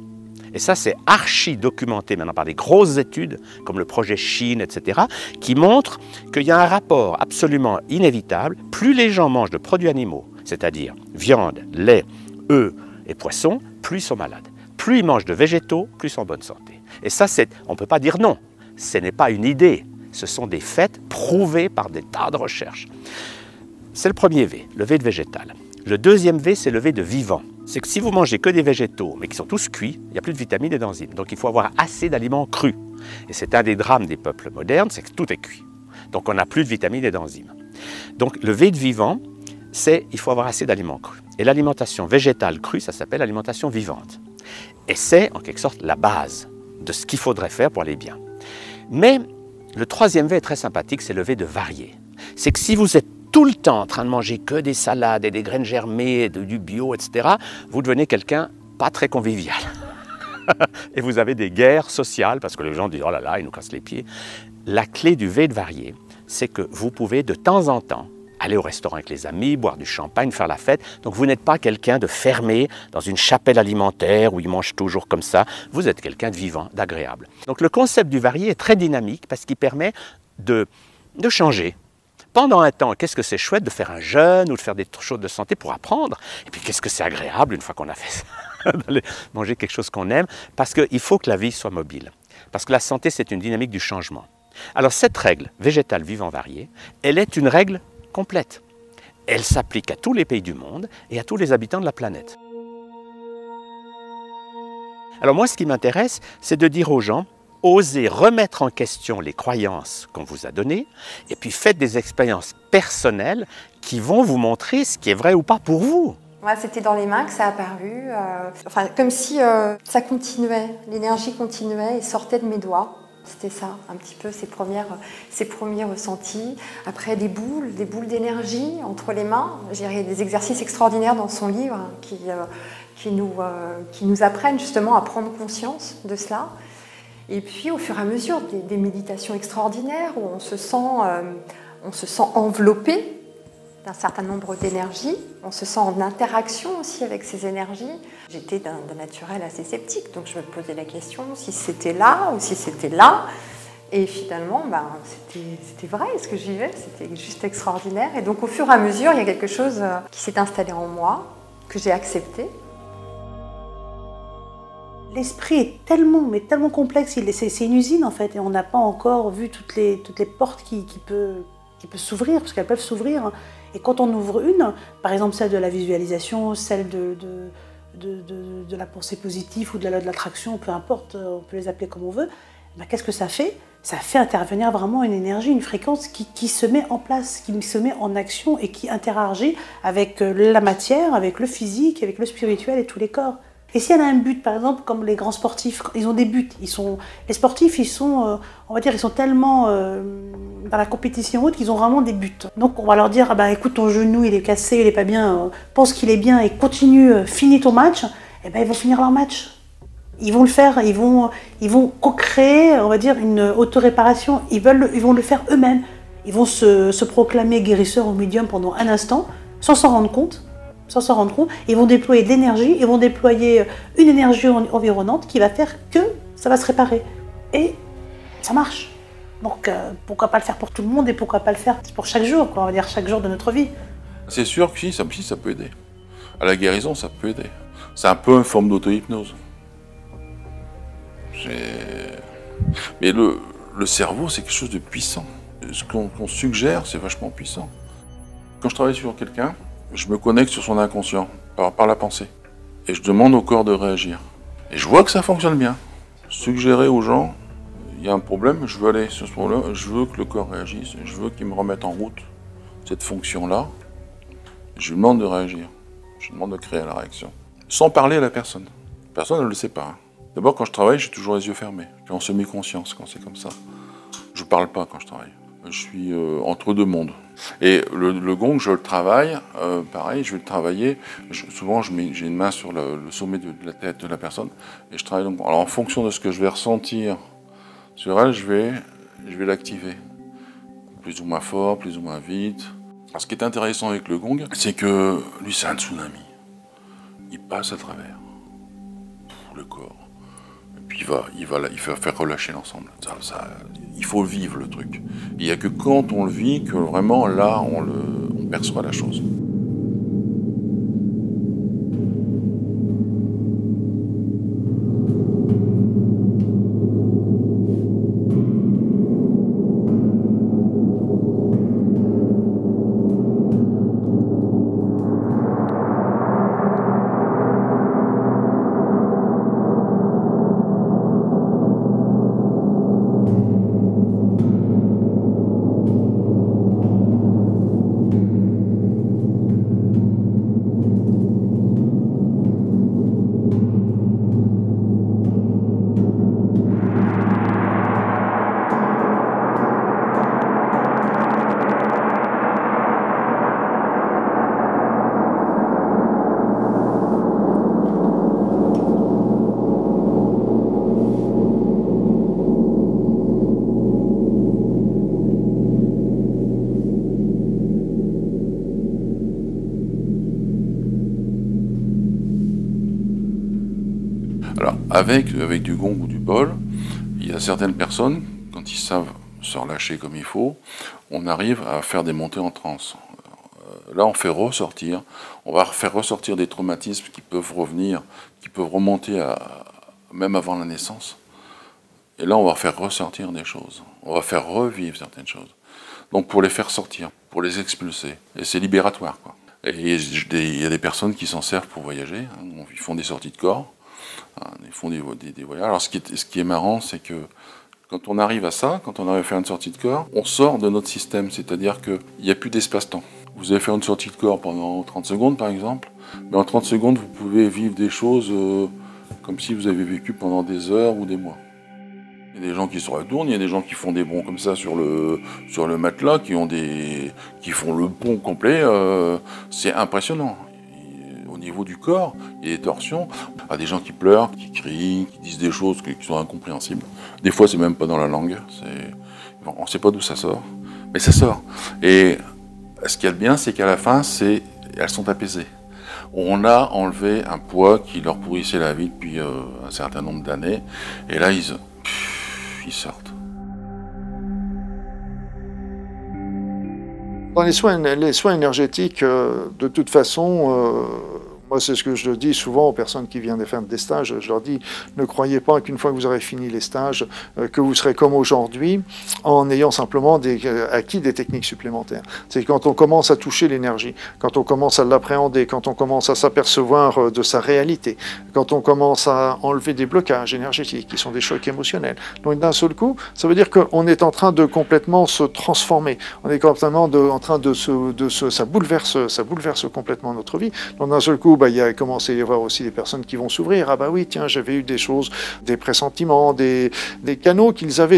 Et ça, c'est archi documenté maintenant par des grosses études, comme le projet Chine, etc., qui montrent qu'il y a un rapport absolument inévitable. Plus les gens mangent de produits animaux, c'est-à-dire viande, lait, œufs et poissons, plus ils sont malades. Plus ils mangent de végétaux, plus ils sont en bonne santé. Et ça, on ne peut pas dire non. Ce n'est pas une idée. Ce sont des faits prouvés par des tas de recherches. C'est le premier V, le V de végétal. Le deuxième V, c'est le V de vivant. C'est que si vous mangez que des végétaux, mais qui sont tous cuits, il n'y a plus de vitamines et d'enzymes. Donc il faut avoir assez d'aliments crus. Et c'est un des drames des peuples modernes, c'est que tout est cuit. Donc on n'a plus de vitamines et d'enzymes. Donc le V de vivant, c'est il faut avoir assez d'aliments crus. Et l'alimentation végétale crue, ça s'appelle alimentation vivante. Et c'est en quelque sorte la base de ce qu'il faudrait faire pour aller bien. Mais le troisième V est très sympathique, c'est le V de varié. C'est que si vous êtes tout le temps en train de manger que des salades et des graines germées, du bio, etc., vous devenez quelqu'un pas très convivial. Et vous avez des guerres sociales, parce que les gens disent « oh là là, ils nous cassent les pieds ». La clé du V de varié, c'est que vous pouvez de temps en temps aller au restaurant avec les amis, boire du champagne, faire la fête. Donc vous n'êtes pas quelqu'un de fermé dans une chapelle alimentaire où ils mangent toujours comme ça. Vous êtes quelqu'un de vivant, d'agréable. Donc le concept du varié est très dynamique parce qu'il permet de changer. Pendant un temps, qu'est-ce que c'est chouette de faire un jeûne ou de faire des choses de santé pour apprendre. Et puis qu'est-ce que c'est agréable une fois qu'on a fait ça, d'aller manger quelque chose qu'on aime. Parce qu'il faut que la vie soit mobile. Parce que la santé, c'est une dynamique du changement. Alors cette règle, végétale, vivant, varié, elle est une règle complète. Elle s'applique à tous les pays du monde et à tous les habitants de la planète. Alors moi, ce qui m'intéresse, c'est de dire aux gens, osez remettre en question les croyances qu'on vous a données, et puis faites des expériences personnelles qui vont vous montrer ce qui est vrai ou pas pour vous. Ouais, c'était dans les mains que ça a apparu, enfin, comme si ça continuait, l'énergie continuait et sortait de mes doigts. C'était ça, un petit peu ces premiers ressentis. Après, des boules d'énergie entre les mains. Il y a des exercices extraordinaires dans son livre qui nous apprennent justement à prendre conscience de cela. Et puis, au fur et à mesure, des méditations extraordinaires où on se sent enveloppé d'un certain nombre d'énergies. On se sent en interaction aussi avec ces énergies. J'étais d'un naturel assez sceptique, donc je me posais la question si c'était là ou si c'était là. Et finalement, c'était vrai ce que je vivais, c'était juste extraordinaire. Et donc au fur et à mesure, il y a quelque chose qui s'est installé en moi, que j'ai accepté. L'esprit est tellement complexe, c'est une usine en fait, et on n'a pas encore vu toutes les portes qui peuvent s'ouvrir, parce qu'elles peuvent s'ouvrir. Et quand on ouvre une, par exemple celle de la visualisation, celle de la pensée positive ou de la loi de l'attraction, peu importe, on peut les appeler comme on veut, qu'est-ce que ça fait? Ça fait intervenir vraiment une énergie, une fréquence qui se met en place, qui se met en action et qui interagit avec la matière, avec le physique, avec le spirituel et tous les corps. Et si elle a un but, par exemple, comme les grands sportifs, ils ont des buts. Les sportifs, on va dire, ils sont tellement dans la compétition haute qu'ils ont vraiment des buts. Donc on va leur dire, écoute, ton genou, il est cassé, il est pas bien, pense qu'il est bien et continue, finis ton match. Et ils vont finir leur match. Ils vont le faire, ils vont co-créer, on va dire, une autoréparation. Ils vont le faire eux-mêmes. Ils vont se proclamer guérisseurs ou médiums pendant un instant, sans s'en rendre compte. Ils vont déployer de l'énergie, ils vont déployer une énergie environnante qui va faire que ça va se réparer. Et ça marche. Donc pourquoi pas le faire pour tout le monde et pourquoi pas le faire pour chaque jour, on va dire chaque jour de notre vie. C'est sûr que si, ça peut aider. À la guérison, ça peut aider. C'est un peu une forme d'auto-hypnose. Mais le cerveau, c'est quelque chose de puissant. Ce qu'on suggère, c'est vachement puissant. Quand je travaille sur quelqu'un, je me connecte sur son inconscient, par la pensée. Et je demande au corps de réagir. Et je vois que ça fonctionne bien. Suggérer aux gens, il y a un problème, je veux aller sur ce problème, je veux que le corps réagisse, je veux qu'il me remette en route cette fonction-là. Je lui demande de réagir. Je lui demande de créer la réaction. Sans parler à la personne. La personne ne le sait pas. D'abord, quand je travaille, j'ai toujours les yeux fermés. Je suis en semi-conscience quand c'est comme ça. Je ne parle pas quand je travaille. Je suis entre deux mondes. Et le gong, je le travaille, pareil, je vais le travailler. Souvent, j'ai une main sur le sommet de la tête de la personne et je travaille donc. Alors, en fonction de ce que je vais ressentir sur elle, je vais l'activer. Plus ou moins fort, plus ou moins vite. Alors, ce qui est intéressant avec le gong, c'est que lui, c'est un tsunami. Il passe à travers le corps. Et puis il va faire relâcher l'ensemble. Il faut vivre le truc. Il n'y a que quand on le vit que vraiment là on perçoit la chose. Alors, avec du gong ou du bol, il y a certaines personnes, quand ils savent se relâcher comme il faut, on arrive à faire des montées en transe. Là, on va faire ressortir des traumatismes qui peuvent revenir, qui peuvent remonter même avant la naissance. Et là, on va faire ressortir des choses. On va faire revivre certaines choses. Donc, pour les faire sortir, pour les expulser. Et c'est libératoire, quoi. Et il y a des personnes qui s'en servent pour voyager. Ils font des sorties de corps. Ils font des voyages. Alors ce qui est marrant, c'est que quand on arrive à ça, quand on arrive à faire une sortie de corps, on sort de notre système, c'est-à-dire qu'il n'y a plus d'espace-temps. Vous allez faire une sortie de corps pendant 30 secondes par exemple, mais en 30 secondes vous pouvez vivre des choses comme si vous avez vécu pendant des heures ou des mois. Il y a des gens qui se retournent, il y a des gens qui font des bonds comme ça sur le matelas, qui font le bond complet, c'est impressionnant. Au niveau du corps, il y a des torsions. Il y a des gens qui pleurent, qui crient, qui disent des choses qui sont incompréhensibles. Des fois, c'est même pas dans la langue. On ne sait pas d'où ça sort, mais ça sort. Et ce qu'il y a de bien, c'est qu'à la fin, elles sont apaisées. On a enlevé un poids qui leur pourrissait la vie depuis un certain nombre d'années. Et là, ils sortent. Dans les soins énergétiques, de toute façon, moi c'est ce que je dis souvent aux personnes qui viennent faire des stages, je leur dis, ne croyez pas qu'une fois que vous aurez fini les stages, que vous serez comme aujourd'hui, en ayant simplement acquis des techniques supplémentaires. C'est quand on commence à toucher l'énergie, quand on commence à l'appréhender, quand on commence à s'apercevoir de sa réalité, quand on commence à enlever des blocages énergétiques, qui sont des chocs émotionnels. Donc d'un seul coup, ça veut dire qu'on est en train de complètement se transformer, on est complètement en train ça bouleverse complètement notre vie. Donc d'un seul coup, il y a commencé à y avoir aussi des personnes qui vont s'ouvrir. Ah bah oui, tiens, j'avais eu des choses, des pressentiments, des canaux qu'ils avaient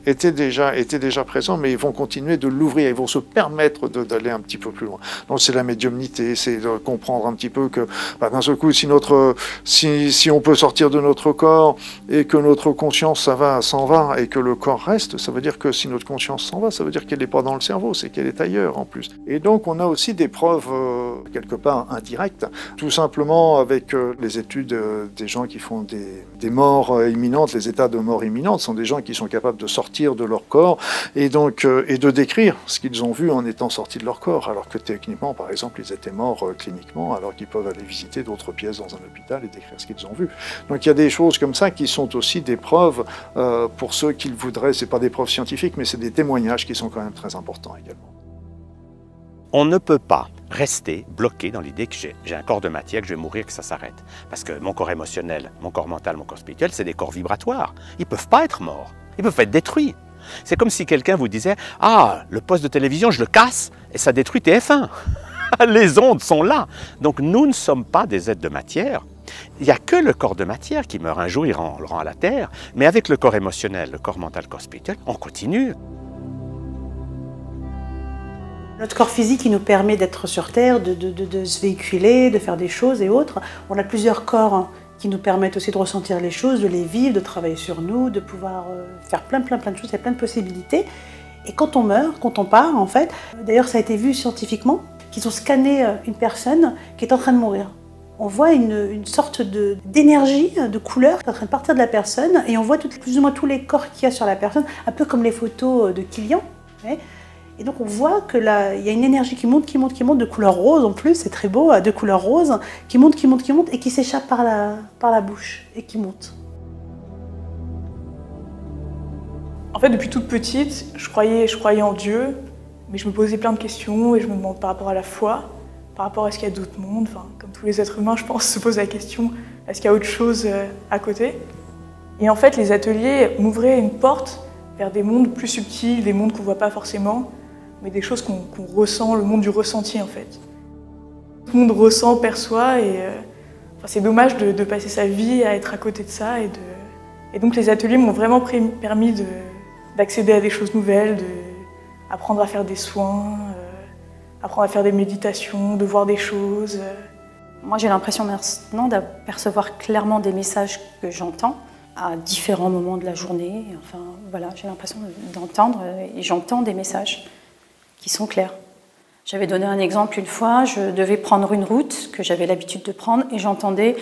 étaient déjà présents, mais ils vont continuer de l'ouvrir, ils vont se permettre d'aller un petit peu plus loin. Donc c'est la médiumnité, c'est de comprendre un petit peu que d'un seul coup, si on peut sortir de notre corps et que notre conscience s'en va et que le corps reste, ça veut dire que si notre conscience s'en va, ça veut dire qu'elle n'est pas dans le cerveau, c'est qu'elle est ailleurs en plus. Et donc on a aussi des preuves quelque part indirectes, tout simplement avec les études des gens qui font des morts imminentes, les états de mort imminente, sont des gens qui sont capables de sortir de leur corps et donc et de décrire ce qu'ils ont vu en étant sortis de leur corps, alors que techniquement, par exemple, ils étaient morts cliniquement, alors qu'ils peuvent aller visiter d'autres pièces dans un hôpital et décrire ce qu'ils ont vu. Donc il y a des choses comme ça qui sont aussi des preuves pour ceux qui le voudraient. C'est pas des preuves scientifiques, mais c'est des témoignages qui sont quand même très importants également. On ne peut pas rester bloqué dans l'idée que j'ai un corps de matière, que je vais mourir, que ça s'arrête. Parce que mon corps émotionnel, mon corps mental, mon corps spirituel, c'est des corps vibratoires. Ils ne peuvent pas être morts. Ils peuvent être détruits. C'est comme si quelqu'un vous disait « Ah, le poste de télévision, je le casse et ça détruit TF1 ». Les ondes sont là. Donc nous ne sommes pas des êtres de matière. Il n'y a que le corps de matière qui meurt un jour, il le rend à la terre. Mais avec le corps émotionnel, le corps mental, le corps spirituel, on continue. Notre corps physique, il nous permet d'être sur Terre, de se véhiculer, de faire des choses et autres. On a plusieurs corps qui nous permettent aussi de ressentir les choses, de les vivre, de travailler sur nous, de pouvoir faire plein de choses, il y a plein de possibilités. Et quand on meurt, quand on part, en fait, d'ailleurs ça a été vu scientifiquement, qu'ils ont scanné une personne qui est en train de mourir. On voit une sorte d'énergie, de couleur qui est en train de partir de la personne et on voit plus ou moins tous les corps qu'il y a sur la personne, un peu comme les photos de Kilian. Et donc on voit que là, il y a une énergie qui monte, de couleur rose en plus, c'est très beau, de couleur rose, qui monte et qui s'échappe par la bouche et qui monte. En fait, depuis toute petite, je croyais en Dieu, mais je me posais plein de questions et je me demande par rapport à la foi, par rapport à ce qu'il y a d'autres mondes, enfin, comme tous les êtres humains, je pense, se posent la question, est-ce qu'il y a autre chose à côté? Et en fait, les ateliers m'ouvraient une porte vers des mondes plus subtils, des mondes qu'on ne voit pas forcément, mais des choses qu'on ressent, le monde du ressenti en fait. Tout le monde ressent, perçoit, et c'est dommage de passer sa vie à être à côté de ça. Et donc les ateliers m'ont vraiment permis d'accéder à des choses nouvelles, d'apprendre à faire des soins, apprendre à faire des méditations, de voir des choses. Moi j'ai l'impression maintenant d'apercevoir clairement des messages que j'entends à différents moments de la journée. Enfin voilà, j'ai l'impression d'entendre et j'entends des messages qui sont clairs. J'avais donné un exemple une fois, je devais prendre une route que j'avais l'habitude de prendre et j'entendais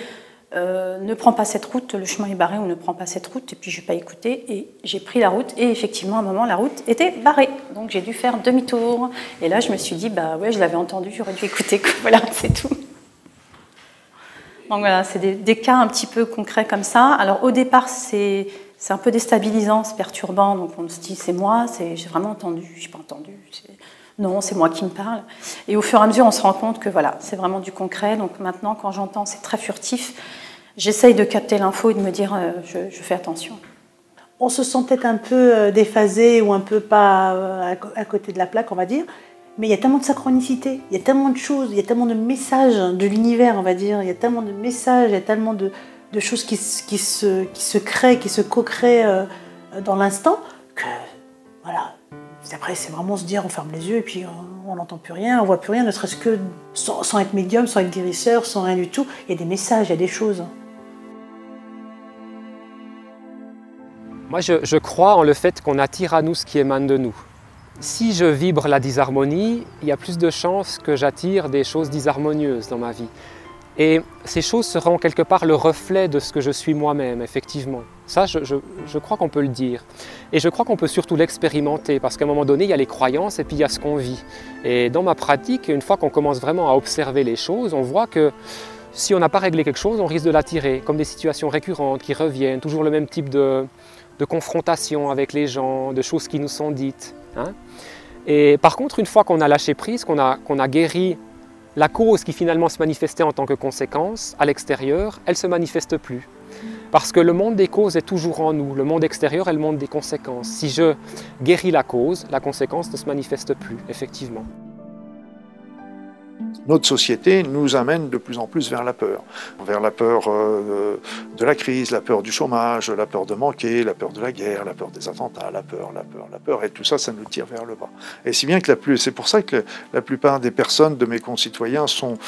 ne prends pas cette route, le chemin est barré, ou ne prends pas cette route, et puis je n'ai pas écouté et j'ai pris la route et effectivement à un moment la route était barrée, donc j'ai dû faire demi-tour et là je me suis dit bah ouais je l'avais entendu, j'aurais dû écouter, voilà c'est tout. Donc voilà, c'est des cas un petit peu concrets comme ça. Alors au départ c'est un peu déstabilisant, c'est perturbant, donc on se dit c'est moi, j'ai vraiment entendu, j'ai pas entendu, non, c'est moi qui me parle. Et au fur et à mesure, on se rend compte que voilà, c'est vraiment du concret. Donc maintenant, quand j'entends, c'est très furtif. J'essaye de capter l'info et de me dire je fais attention. On se sent peut-être un peu déphasé ou un peu pas à côté de la plaque, on va dire. Mais il y a tellement de synchronicité, il y a tellement de choses, il y a tellement de messages de l'univers, on va dire. Il y a tellement de messages, il y a tellement de choses qui se créent, qui se co-créent dans l'instant que, voilà. Après, c'est vraiment se dire, on ferme les yeux et puis on n'entend plus rien, on voit plus rien, ne serait-ce que sans être médium, sans être guérisseur, sans rien du tout. Il y a des messages, il y a des choses. Moi, je crois en le fait qu'on attire à nous ce qui émane de nous. Si je vibre la disharmonie, il y a plus de chances que j'attire des choses disharmonieuses dans ma vie. Et ces choses seront quelque part le reflet de ce que je suis moi-même, effectivement. Ça, je crois qu'on peut le dire. Et je crois qu'on peut surtout l'expérimenter, parce qu'à un moment donné, il y a les croyances et puis il y a ce qu'on vit. Et dans ma pratique, une fois qu'on commence vraiment à observer les choses, on voit que si on n'a pas réglé quelque chose, on risque de l'attirer, comme des situations récurrentes qui reviennent, toujours le même type de confrontation avec les gens, de choses qui nous sont dites. Hein. Et par contre, une fois qu'on a lâché prise, qu'on a guéri la cause qui finalement se manifestait en tant que conséquence à l'extérieur, elle ne se manifeste plus. Parce que le monde des causes est toujours en nous, le monde extérieur est le monde des conséquences. Si je guéris la cause, la conséquence ne se manifeste plus, effectivement. Notre société nous amène de plus en plus vers la peur de la crise, la peur du chômage, la peur de manquer, la peur de la guerre, la peur des attentats, la peur, et tout ça, ça nous tire vers le bas. Et si bien que c'est pour ça que la plupart des personnes de mes concitoyens sont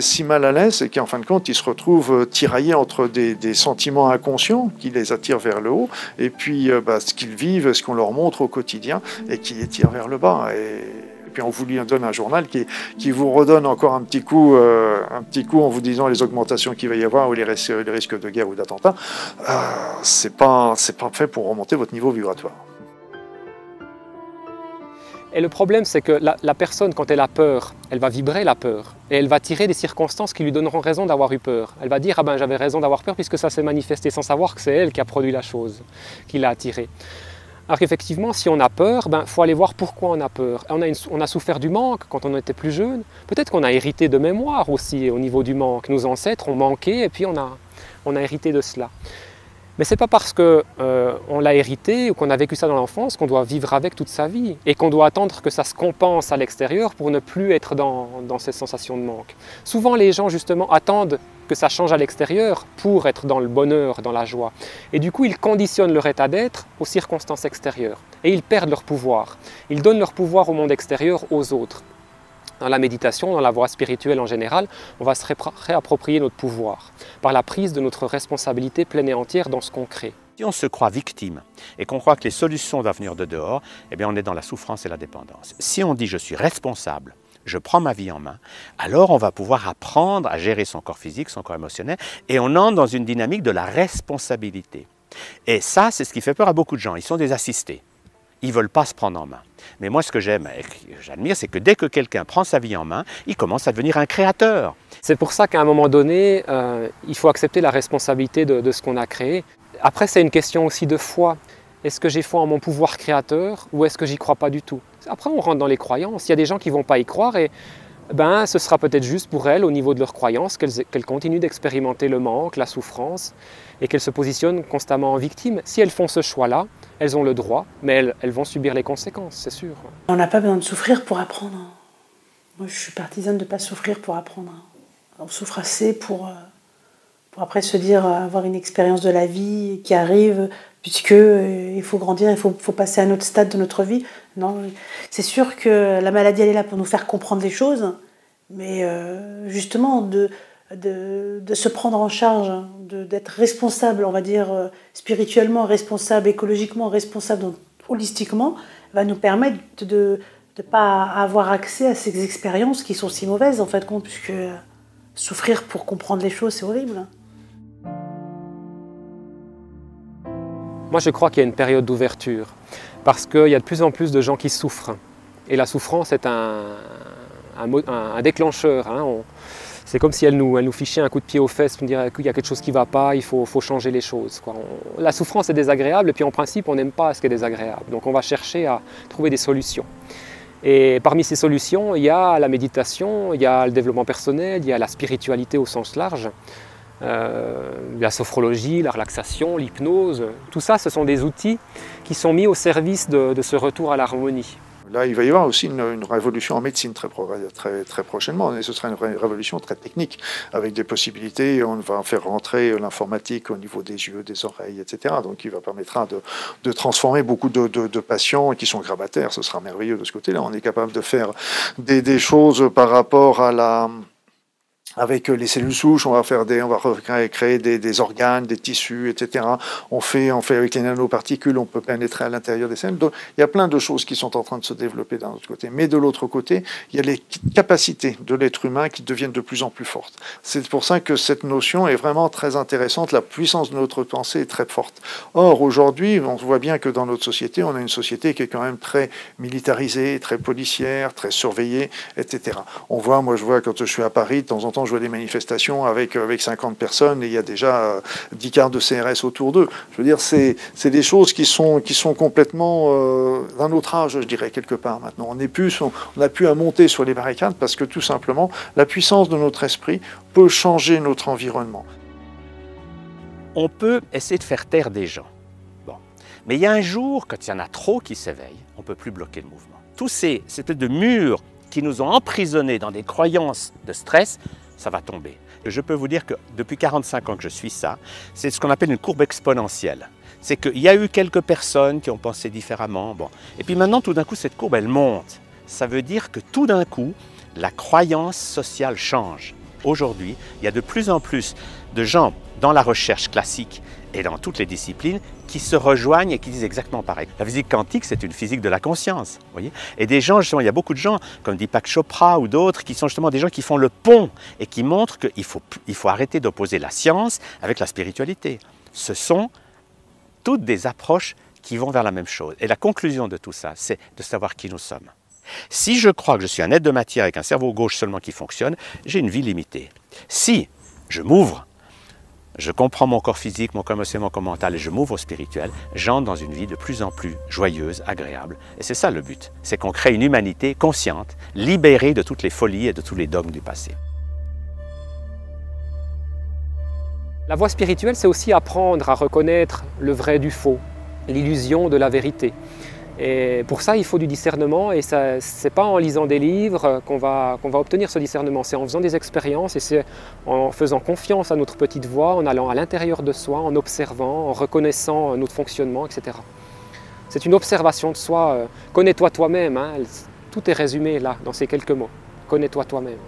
si mal à l'aise et qu'en fin de compte, ils se retrouvent tiraillés entre des sentiments inconscients qui les attirent vers le haut, et puis ce qu'ils vivent, ce qu'on leur montre au quotidien, et qui les tire vers le bas. Et puis on vous donne un journal qui vous redonne encore un petit coup en vous disant les augmentations qu'il va y avoir ou les risques de guerre ou d'attentat. C'est pas fait pour remonter votre niveau vibratoire. Et le problème, c'est que la personne, quand elle a peur, elle va vibrer la peur. Et elle va tirer des circonstances qui lui donneront raison d'avoir eu peur. Elle va dire « Ah ben j'avais raison d'avoir peur puisque ça s'est manifesté » sans savoir que c'est elle qui a produit la chose, qui l'a attirée. Alors qu'effectivement, si on a peur, il faut aller voir pourquoi on a peur. On a souffert du manque quand on était plus jeune. Peut-être qu'on a hérité de mémoire aussi au niveau du manque. Nos ancêtres ont manqué et puis on a hérité de cela. Mais ce n'est pas parce qu'on l'a hérité ou qu'on a vécu ça dans l'enfance qu'on doit vivre avec toute sa vie et qu'on doit attendre que ça se compense à l'extérieur pour ne plus être dans cette sensation de manque. Souvent, les gens, justement, attendent que ça change à l'extérieur pour être dans le bonheur, dans la joie. Et du coup, ils conditionnent leur état d'être aux circonstances extérieures. Et ils perdent leur pouvoir. Ils donnent leur pouvoir au monde extérieur aux autres. Dans la méditation, dans la voie spirituelle en général, on va se réapproprier notre pouvoir par la prise de notre responsabilité pleine et entière dans ce qu'on crée. Si on se croit victime et qu'on croit que les solutions doivent venir de dehors, eh bien on est dans la souffrance et la dépendance. Si on dit je suis responsable, je prends ma vie en main, alors on va pouvoir apprendre à gérer son corps physique, son corps émotionnel, et on entre dans une dynamique de la responsabilité. Et ça, c'est ce qui fait peur à beaucoup de gens. Ils sont des assistés. Ils ne veulent pas se prendre en main. Mais moi, ce que j'aime et que j'admire, c'est que dès que quelqu'un prend sa vie en main, il commence à devenir un créateur. C'est pour ça qu'à un moment donné, il faut accepter la responsabilité de ce qu'on a créé. Après, c'est une question aussi de foi. Est-ce que j'ai foi en mon pouvoir créateur ou est-ce que j'y crois pas du tout? Après, on rentre dans les croyances. Il y a des gens qui ne vont pas y croire et ce sera peut-être juste pour elles, au niveau de leurs croyances, qu'elles continuent d'expérimenter le manque, la souffrance et qu'elles se positionnent constamment en victime. Si elles font ce choix-là, elles ont le droit, mais elles vont subir les conséquences, c'est sûr. On n'a pas besoin de souffrir pour apprendre. Moi, je suis partisane de ne pas souffrir pour apprendre. On souffre assez pour après se dire, avoir une expérience de la vie qui arrive, puisqu'il faut grandir, il faut passer à un autre stade de notre vie. Non, c'est sûr que la maladie, elle est là pour nous faire comprendre les choses, mais justement, de se prendre en charge, d'être responsable, on va dire, spirituellement responsable, écologiquement responsable, donc, holistiquement, va nous permettre de ne pas avoir accès à ces expériences qui sont si mauvaises, en fait, puisque souffrir pour comprendre les choses, c'est horrible. Moi, je crois qu'il y a une période d'ouverture, parce qu'il y a de plus en plus de gens qui souffrent. Et la souffrance est un déclencheur. Hein. C'est comme si elle nous fichait un coup de pied aux fesses pour dire qu'il y a quelque chose qui ne va pas, il faut changer les choses. Quoi. La souffrance est désagréable, et puis en principe, on n'aime pas ce qui est désagréable. Donc on va chercher à trouver des solutions. Et parmi ces solutions, il y a la méditation, il y a le développement personnel, il y a la spiritualité au sens large. la sophrologie, la relaxation, l'hypnose. Tout ça, ce sont des outils qui sont mis au service de ce retour à l'harmonie. Là, il va y avoir aussi une révolution en médecine très prochainement, et ce sera une révolution très technique, avec des possibilités. On va faire rentrer l'informatique au niveau des yeux, des oreilles, etc. Donc, il permettra de transformer beaucoup de patients qui sont grabataires. Ce sera merveilleux de ce côté-là. On est capable de faire des choses par rapport à avec les cellules souches, on va créer des organes, des tissus, etc. On fait avec les nanoparticules, on peut pénétrer à l'intérieur des cellules. Donc, il y a plein de choses qui sont en train de se développer d'un autre côté. Mais de l'autre côté, il y a les capacités de l'être humain qui deviennent de plus en plus fortes. C'est pour ça que cette notion est vraiment très intéressante. La puissance de notre pensée est très forte. Or, aujourd'hui, on voit bien que dans notre société, on a une société qui est quand même très militarisée, très policière, très surveillée, etc. Moi je vois quand je suis à Paris, de temps en temps, je vois des manifestations avec 50 personnes et il y a déjà 10 quarts de CRS autour d'eux. Je veux dire, c'est des choses qui sont complètement d'un autre âge, je dirais, quelque part maintenant. On n'a plus à monter sur les barricades parce que tout simplement, la puissance de notre esprit peut changer notre environnement. On peut essayer de faire taire des gens. Bon. Mais il y a un jour, quand il y en a trop qui s'éveillent, on ne peut plus bloquer le mouvement. Tous ces espèces de murs qui nous ont emprisonnés dans des croyances de stress, ça va tomber. Je peux vous dire que depuis 45 ans que je suis ça, c'est ce qu'on appelle une courbe exponentielle. C'est qu'il y a eu quelques personnes qui ont pensé différemment. Bon. Et puis maintenant, tout d'un coup, cette courbe, elle monte. Ça veut dire que tout d'un coup, la croyance sociale change. Aujourd'hui, il y a de plus en plus de gens dans la recherche classique et dans toutes les disciplines qui se rejoignent et qui disent exactement pareil. La physique quantique, c'est une physique de la conscience. Vous voyez, et des gens, justement, il y a beaucoup de gens, comme Deepak Chopra ou d'autres, qui sont justement des gens qui font le pont et qui montrent qu'il faut arrêter d'opposer la science avec la spiritualité. Ce sont toutes des approches qui vont vers la même chose. Et la conclusion de tout ça, c'est de savoir qui nous sommes. Si je crois que je suis un être de matière avec un cerveau gauche seulement qui fonctionne, j'ai une vie limitée. Si je m'ouvre, je comprends mon corps physique, mon corps émotionnel, mon corps mental et je m'ouvre au spirituel, j'entre dans une vie de plus en plus joyeuse, agréable. Et c'est ça le but, c'est qu'on crée une humanité consciente, libérée de toutes les folies et de tous les dogmes du passé. La voie spirituelle, c'est aussi apprendre à reconnaître le vrai du faux, l'illusion de la vérité. Et pour ça, il faut du discernement et ce n'est pas en lisant des livres qu'on va obtenir ce discernement, c'est en faisant des expériences et c'est en faisant confiance à notre petite voix, en allant à l'intérieur de soi, en observant, en reconnaissant notre fonctionnement, etc. C'est une observation de soi, connais-toi toi-même, hein, tout est résumé là, dans ces quelques mots, connais-toi toi-même.